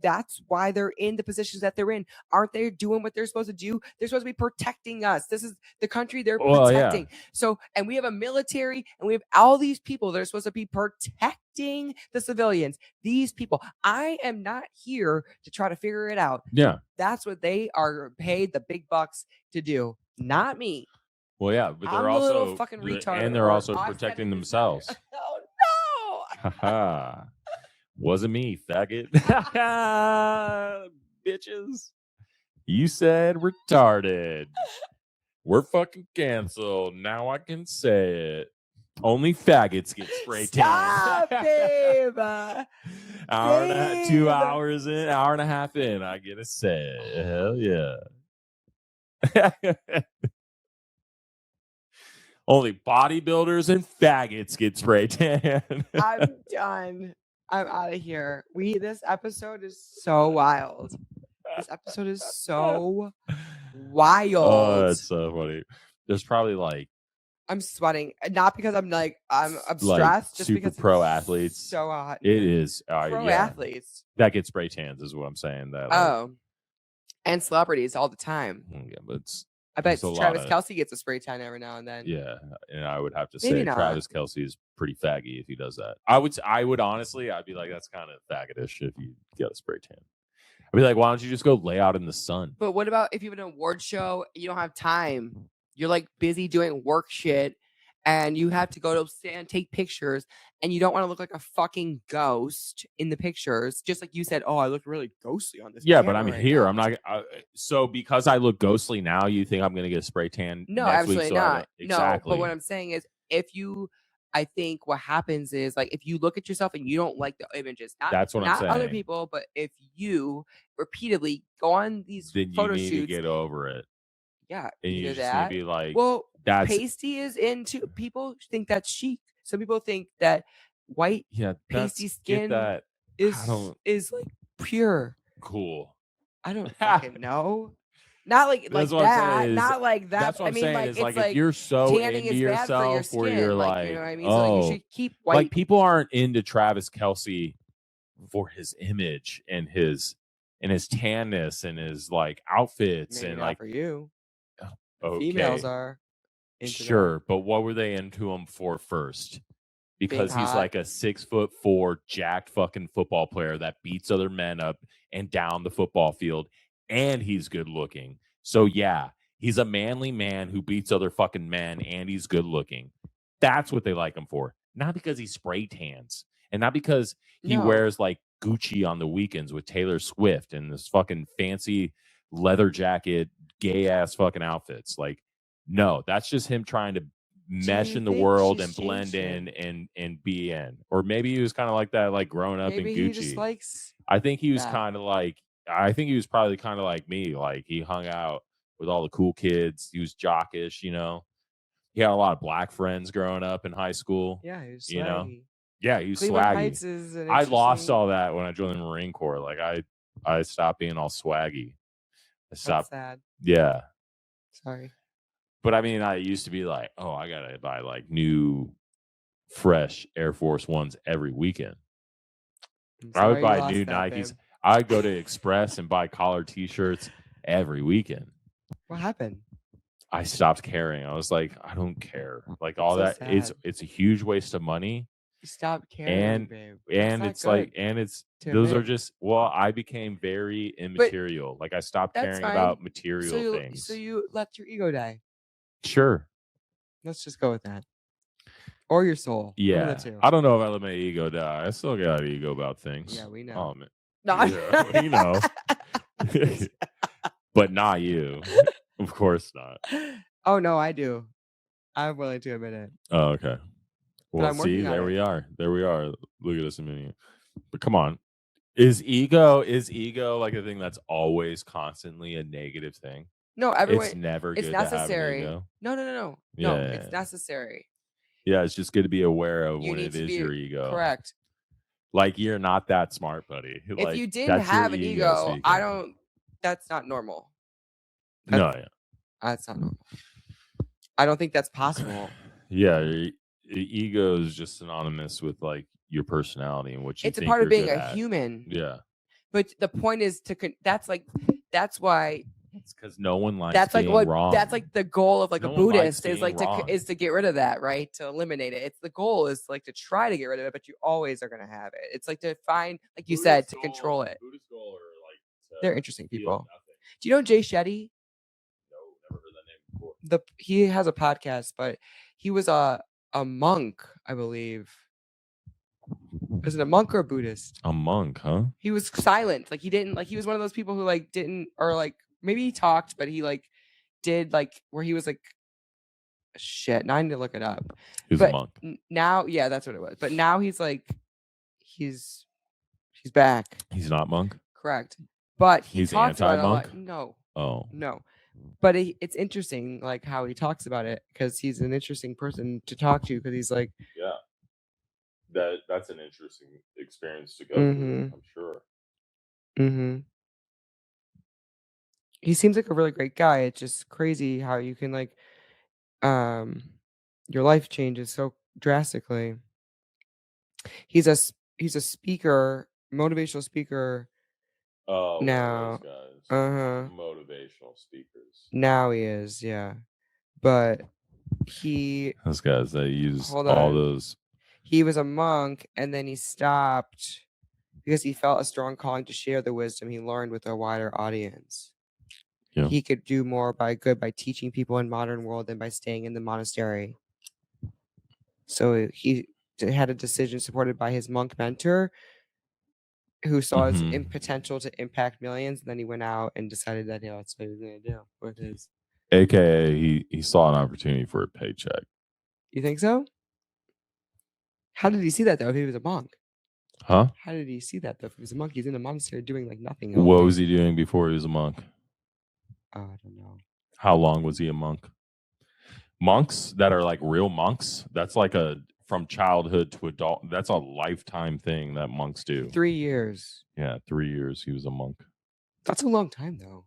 they're in the positions that they're in. Aren't they doing what they're supposed to do? They're supposed to be protecting us. This is the country they're protecting. Yeah. So, and we have a military and we have all these people that are supposed to be protecting the civilians. These people, I am not here to try to figure it out. Yeah. That's what they are paid the big bucks to do, not me. Well, yeah, but they're also fucking retarded, and they're also protecting themselves. Oh no! Haha, wasn't me, faggot. Bitches, you said retarded. We're fucking canceled. Now I can say it. Only faggots get spray tan. Stop, babe. Hour and a half, 2 hours in, hour and a half in, I get to say it. Hell yeah. Only bodybuilders and faggots get spray tan. I'm done. I'm out of here. This episode is so wild. This episode is so wild. Oh, that's so funny. There's probably like I'm sweating, not because I'm stressed, like just super because pro athletes. So hot. It is pro athletes that get spray tans is what I'm saying. That and celebrities all the time. Yeah, but it's. I bet Travis Kelce gets a spray tan every now and then. Yeah, and I would have to say Travis Kelce is pretty faggy if he does that. I would honestly, I'd be like, that's kind of faggotish if you get a spray tan. I'd be like, why don't you just go lay out in the sun? But what about if you have an award show, you don't have time? You're like busy doing work shit, and you have to go to stand, take pictures, and you don't want to look like a fucking ghost in the pictures. Just like you said, oh, I look really ghostly on this. Yeah, but I'm here. I'm not. So because I look ghostly now, you think I'm going to get a spray tan? No, next absolutely week, not. Exactly. No, but what I'm saying is, I think what happens is like if you look at yourself and you don't like the images, that's what I'm saying. Not other people, but if you repeatedly go on these photo shoots, you need to get over it. Yeah, and you just need to be like, well, pasty is into. People think that's chic. Some people think that white pasty skin is like pure. Cool. I don't fucking know. Not like that. Not like that. That's what I'm saying. Like, is like if you're so into yourself, where you're like, you know what I mean? So like you should keep white. Like people aren't into Travis Kelce for his image and his tanness and his like outfits. Maybe and not like for you. Okay. Females are sure that. But what were they into him for first? Because he's like a 6'4" jacked fucking football player that beats other men up and down the football field, and he's good looking. So yeah, he's a manly man who beats other fucking men, and he's good looking. That's what they like him for. Not because he spray tans, and not because he wears like Gucci on the weekends with Taylor Swift and this fucking fancy leather jacket, gay ass fucking outfits. Like, no, that's just him trying to mesh in the world and blend in and be in. Or maybe he was kind of like that, like growing up in Gucci. He just likes I think he was kind of like, I think he was probably kind of like me. Like he hung out with all the cool kids. He was jockish, you know. He had a lot of black friends growing up in high school. Yeah, he was swaggy. You know? Yeah, he was Cleveland swaggy. Heights is I lost all that when I joined the Marine Corps. Like I stopped being all swaggy. I stopped. That's sad. Yeah. Sorry. But I mean, I used to be like, oh, I gotta buy like new, fresh Air Force Ones every weekend. I would buy new Nikes. Babe. I'd go to Express and buy collared T-shirts every weekend. What happened? I stopped caring. I was like, I don't care. Like all that, sad. it's a huge waste of money. Stop caring, babe. And it's like, and it's those are just I became very immaterial. Like I stopped caring about material things. So you let your ego die. Sure. Let's just go with that. Or your soul. Yeah. I don't know if I let my ego die. I still got an ego about things. Yeah, we know. Oh, man. No, you know. But not you. Of course not. Oh, no, I do. I'm willing to admit it. Oh, okay. Well, see, there we are. There we are. Look at us a minute. But come on. Is ego like a thing that's always constantly a negative thing? No, everyone. It's never good necessary. to have an ego. No. Yeah. No, it's necessary. Yeah, it's just good to be aware of when it is your ego. Correct. Like you're not that smart, buddy. If like, you didn't have an ego, speaking. That's not normal. That's not normal. I don't think that's possible. Yeah, ego is just synonymous with like your personality and what you. It's a part of being a human. Yeah. But the point is that's why. It's because no one likes being wrong. That's like the goal of like a Buddhist is like is to get rid of that, right? To eliminate it. It's the goal is like to try to get rid of it, but you always are going to have it. It's like to find, like you said, to control it. Buddhist goal are like they're interesting people. Do you know Jay Shetty? No, never heard that name before. He has a podcast, but he was a monk, I believe. Is it a monk or a Buddhist? A monk, huh? He was silent. Like he didn't he was one of those people who like didn't or like maybe he talked, but he like did like where he was like shit. Now I need to look it up. He's a monk. Now, yeah, that's what it was. But now he's like he's back. He's not monk? Correct. But he's anti-monk? No. Oh. No. But it's interesting like how he talks about it because he's an interesting person to talk to because he's like that's an interesting experience to go through, I'm sure. Mm-hmm. He seems like a really great guy. It's just crazy how you can like your life changes so drastically. He's a speaker, motivational speaker. Oh, now, those guys. Motivational speakers. Now he is, yeah. But those guys that use all those. He was a monk, and then he stopped because he felt a strong calling to share the wisdom he learned with a wider audience. Yeah. He could do more by teaching people in modern world than by staying in the monastery. So he had a decision supported by his monk mentor who saw his potential to impact millions. And then he went out and decided that that's what he was going to do with his. AKA he saw an opportunity for a paycheck. You think so? How did he see that though if he was a monk? Huh? How did he see that though if he was a monk? He's in a monastery doing like nothing. What was he doing before he was a monk? I don't know. How long was he a monk? Monks that are like real monks, that's like from childhood to adult. That's a lifetime thing that monks do. 3 years. Yeah, 3 years he was a monk. That's a long time though.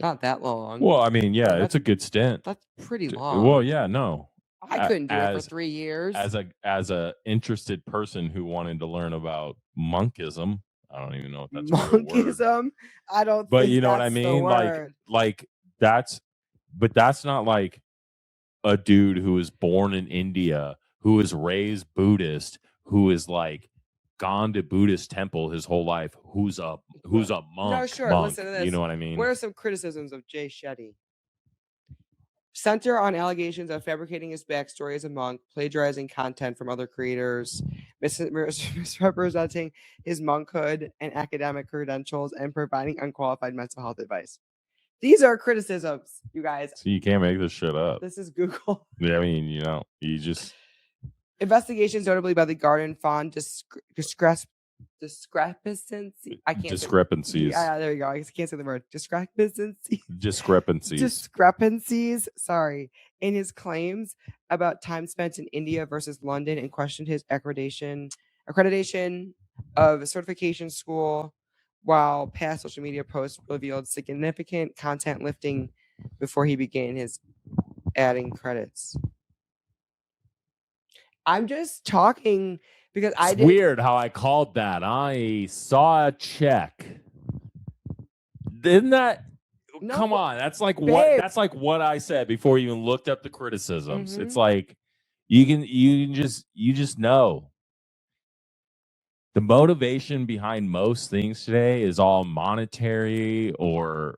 Not that long. Well, I mean, yeah, it's a good stint. That's pretty long. Well, yeah, no. I couldn't do it for 3 years. As a interested person who wanted to learn about monkism. I don't even know if that's monkism. I don't. But think you know that's what I mean. The like that's not like a dude who was born in India, who is raised Buddhist, who is like gone to Buddhist temple his whole life, who's a monk. No, sure. Monk, listen to this. You know what I mean? What are some criticisms of Jay Shetty? Center on allegations of fabricating his backstory as a monk, plagiarizing content from other creators, misrepresenting his monkhood and academic credentials, and providing unqualified mental health advice. These are criticisms, you guys. So you can't make this shit up. This is Google. Yeah, I mean, you just... Investigations notably by the Garden found discrepancies. Discrepancies. Yeah, there you go. I can't say the word. Discrepancies. Sorry, in his claims about time spent in India versus London, and questioned his accreditation of a certification school, while past social media posts revealed significant content lifting before he began his adding credits. I'm just talking because it's weird how I called that. I saw a check. Isn't that? No, come on, that's like babe. That's like what I said before you even looked up the criticisms. It's like you just know. the motivation behind most things today is all monetary or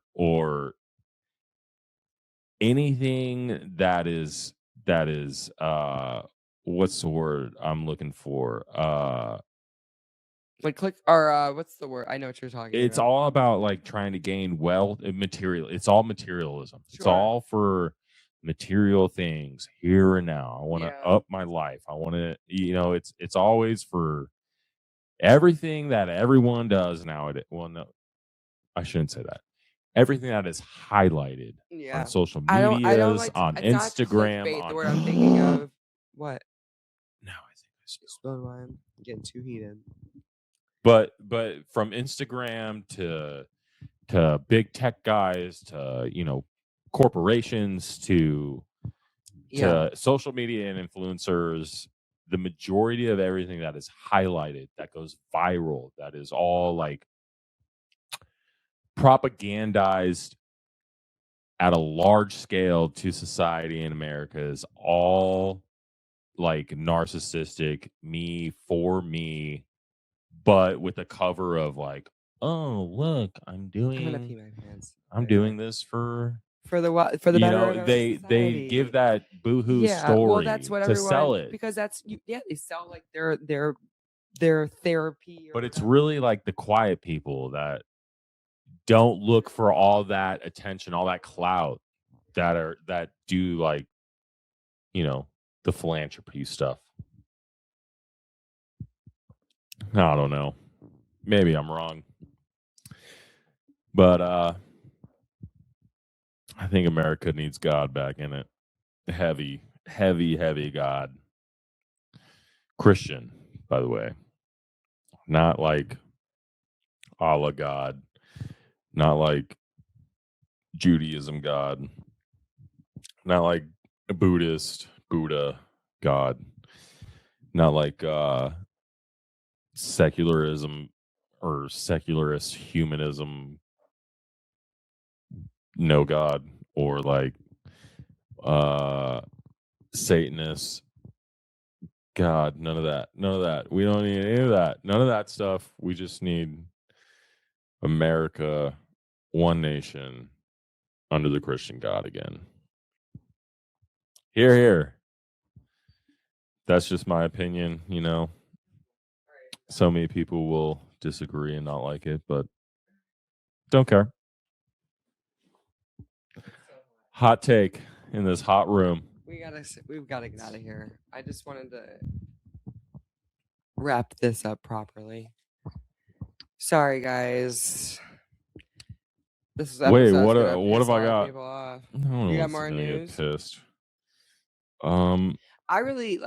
anything that is what's the word I'm looking for? Like click or what's the word? I know what you're talking It's about. all about like trying to gain wealth and material. It's all materialism. It's Sure. all for material things here and now. I want to Yeah. up my life. I want to, it's always for everything that everyone does nowadays. Well, no, I shouldn't say that. Everything that is highlighted Yeah. on social I don't medias, like on it's not Instagram, clickbait, on the word I'm thinking of. What? No, I think I spilled. Spilled wine. Getting too heated. But from Instagram to big tech guys to corporations to social media and influencers, the majority of everything that is highlighted, that goes viral, that is all like propagandized at a large scale to society in America, is all like narcissistic, me for me, but with a cover of like, oh look, I'm gonna pee my pants. doing this for the you better know, of our they society. give that boohoo Well, story that's what to sell everyone it, because that's they sell like their therapy. Or but it's whatever. really like the quiet people that don't look for all that attention, all that clout that do like the philanthropy stuff. I don't know. Maybe I'm wrong. But I think America needs God back in it. Heavy, heavy, heavy God. Christian, by the way. Not like Allah God. Not like Judaism God. Not like a Buddha God. Not like secularism or secularist humanism, no God, or like Satanists. God, none of that. We don't need any of that. None of that stuff. We just need America, one nation, under the Christian God again. Hear, hear. That's just my opinion, So many people will disagree and not like it, but don't care. Hot take in this hot room. We've gotta get out of here. I just wanted to wrap this up properly. Sorry, guys. This is Wait, what have I got? You got more news? Get pissed. I really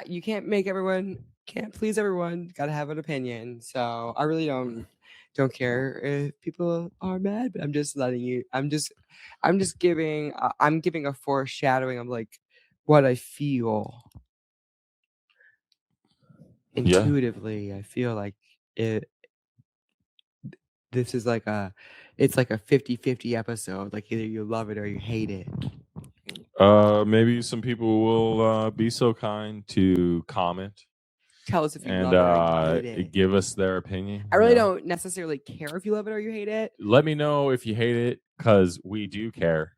you can't please everyone. Gotta have an opinion. So I really don't care if people are mad, but I'm just letting you. I'm just giving. I'm giving a foreshadowing of like what I feel intuitively. Yeah. I feel like it. This is like it's like a 50-50 episode. Like either you love it or you hate it. Maybe some people will be so kind to comment. Tell us if you love it or you hate it. Give us their opinion. I really don't necessarily care if you love it or you hate it. Let me know if you hate it, because we do care.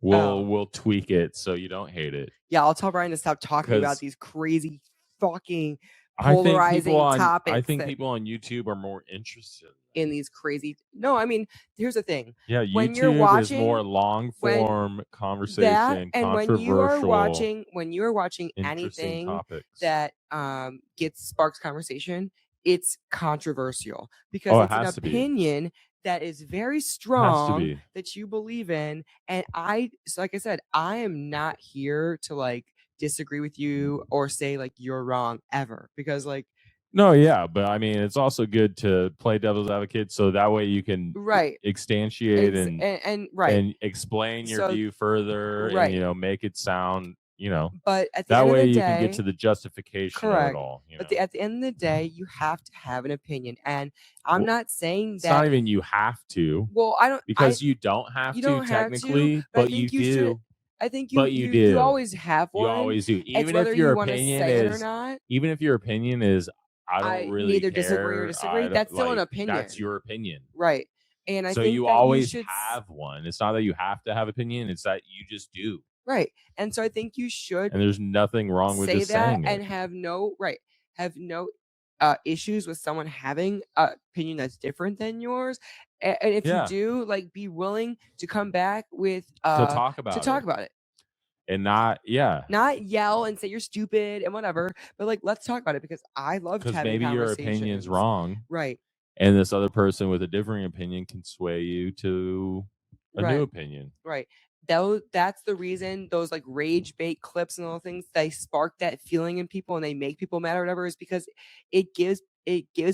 We'll tweak it so you don't hate it. Yeah, I'll tell Brian to stop talking about these crazy fucking polarizing topics. I think people on YouTube are more interested in these crazy. No, I mean, here's the thing. Yeah, YouTube when you're watching, is more long form conversation, and controversial. when you are watching anything topics that sparks conversation, it's controversial because it's an opinion that is very strong that you believe in. And like I said, I am not here to like disagree with you or say like you're wrong ever, because like no, yeah, but I mean it's also good to play devil's advocate so that way you can instantiate and explain your view further and make it sound but at the that end way of the you day, can get to the justification of it all. But at the end of the day, you have to have an opinion, and I'm not saying that. It's not even you have to. Well, I don't because you don't have to technically, but you do. I think you always have one. You always do. Even if your opinion is I don't really neither care. disagree or disagree. That's still an opinion. That's your opinion. Right. And I so think you that always you should have one. It's not that you have to have opinion. It's that you just do. Right. And so I think you should. And there's nothing wrong with just saying it. And have no issues with someone having an opinion that's different than yours. And if you do, like, be willing to come back with to talk about it. And not yell and say you're stupid and whatever, but like, let's talk about it, because I love having maybe your opinion's wrong, right? And this other person with a differing opinion can sway you to a new opinion, right? That's the reason those like rage bait clips and all things, they spark that feeling in people and they make people mad or whatever, is because it gives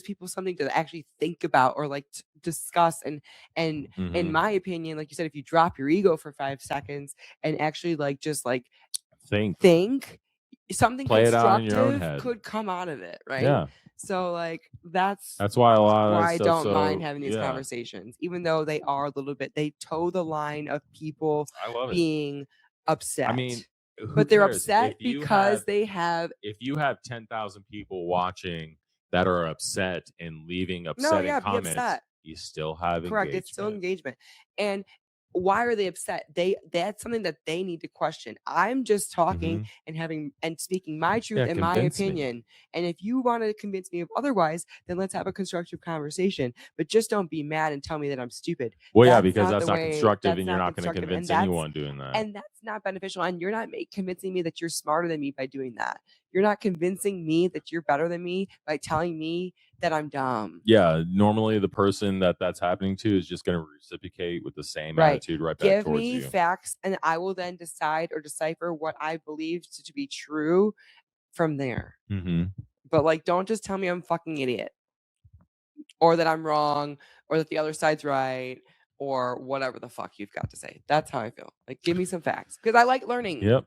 people something to actually think about or like discuss. And in my opinion, like you said, if you drop your ego for 5 seconds and actually like just like think something play it out in your own head, could come out of it, right? Yeah. So like that's why I don't mind having these conversations, even though they are a little bit, they toe the line of people being upset. I mean, but they're upset because if you have 10,000 people watching that are upset and leaving upsetting comments, you still have correct. It's still engagement. And why are they upset? That's something that they need to question. I'm just talking and speaking my truth and my opinion. And if you want to convince me of otherwise, then let's have a constructive conversation. But just don't be mad and tell me that I'm stupid. Well, because that's not constructive, and you're not going to convince anyone doing that. And that's not beneficial. And you're not convincing me that you're smarter than me by doing that. You're not convincing me that you're better than me by telling me that I'm dumb. Yeah, normally the person that's happening to is just going to reciprocate with the same attitude right back towards you. Give me facts, and I will then decide or decipher what I believe to be true from there. But like, don't just tell me I'm a fucking idiot, or that I'm wrong, or that the other side's right, or whatever the fuck you've got to say. That's how I feel. Like, give me some facts, because I like learning. Yep.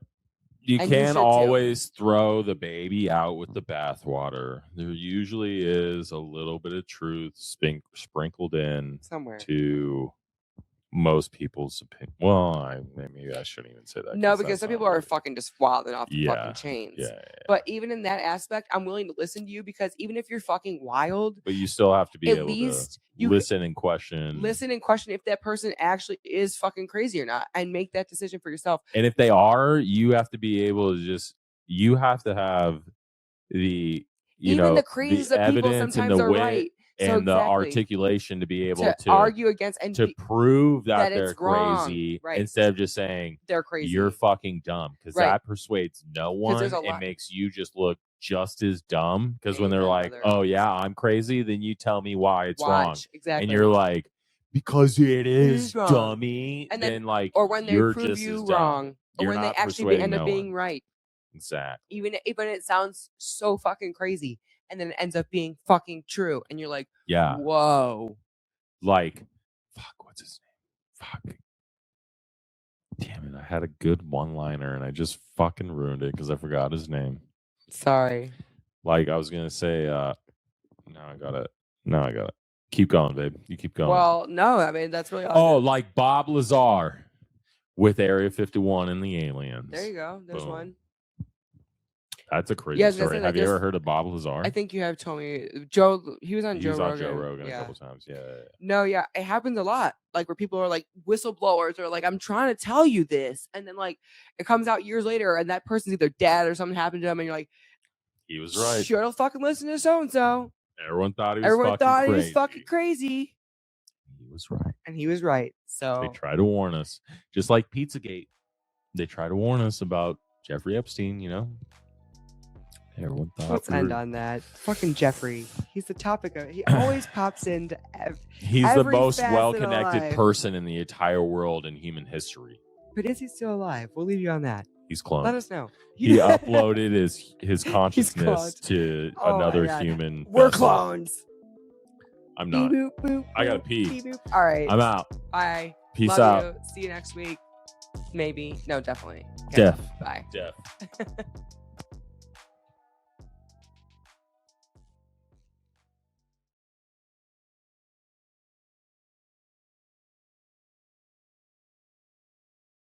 You can't always throw the baby out with the bathwater. There usually is a little bit of truth sprinkled in somewhere to most people's opinion. Well, maybe I shouldn't even say that. No, because some people are fucking just wilding off the fucking chains. Yeah. But even in that aspect, I'm willing to listen to you, because even if you're fucking wild, but you still have to be able to listen and question if that person actually is fucking crazy or not, and make that decision for yourself. And if they are, you have to be able to you have to have the the craziest of people sometimes are right. And the articulation to be able to argue against and to prove that they're crazy, instead of just saying they're crazy. You're fucking dumb, because that persuades no one. It makes you just look just as dumb, because when they're like, "Oh yeah, I'm crazy," then you tell me why it's wrong, exactly, and you're like, "Because it is, dummy," and then like, or when they prove you wrong, or when they actually end up being right. Exactly. Even it sounds so fucking crazy, and then it ends up being fucking true, and you're like, yeah, whoa. Like, fuck, what's his name? Fuck. Damn it, I had a good one-liner, and I just fucking ruined it because I forgot his name. Sorry. Like, I was going to say, now I got it. Keep going, babe. You keep going. Well, no, I mean, that's really awesome. Oh, like Bob Lazar with Area 51 and the aliens. There you go. There's one. That's a crazy story. Have you ever heard of Bob Lazar? I think you have told me. He was on Joe Rogan a couple times. Yeah. No, yeah. It happens a lot. Like, where people are like whistleblowers, or like, I'm trying to tell you this. And then like it comes out years later, and that person's either dead or something happened to them. And you're like, he was right. Sure, don't fucking listen to so-and-so. Everyone thought he was fucking crazy. He was right. And he was right. So they try to warn us. Just like Pizzagate. They try to warn us about Jeffrey Epstein, Everyone thought. Let's end on that. Fucking Jeffrey. He's the topic of. He always pops into. He's the most well-connected person in the entire world in human history. But is he still alive? We'll leave you on that. He's cloned. Let us know. He uploaded his consciousness to another human. We're clones. I'm not. Beep, boop, boop, I gotta pee. Beep, boop. All right. I'm out. Bye. Peace Love out. You. See you next week. Maybe. No, definitely. Okay. Bye. Def.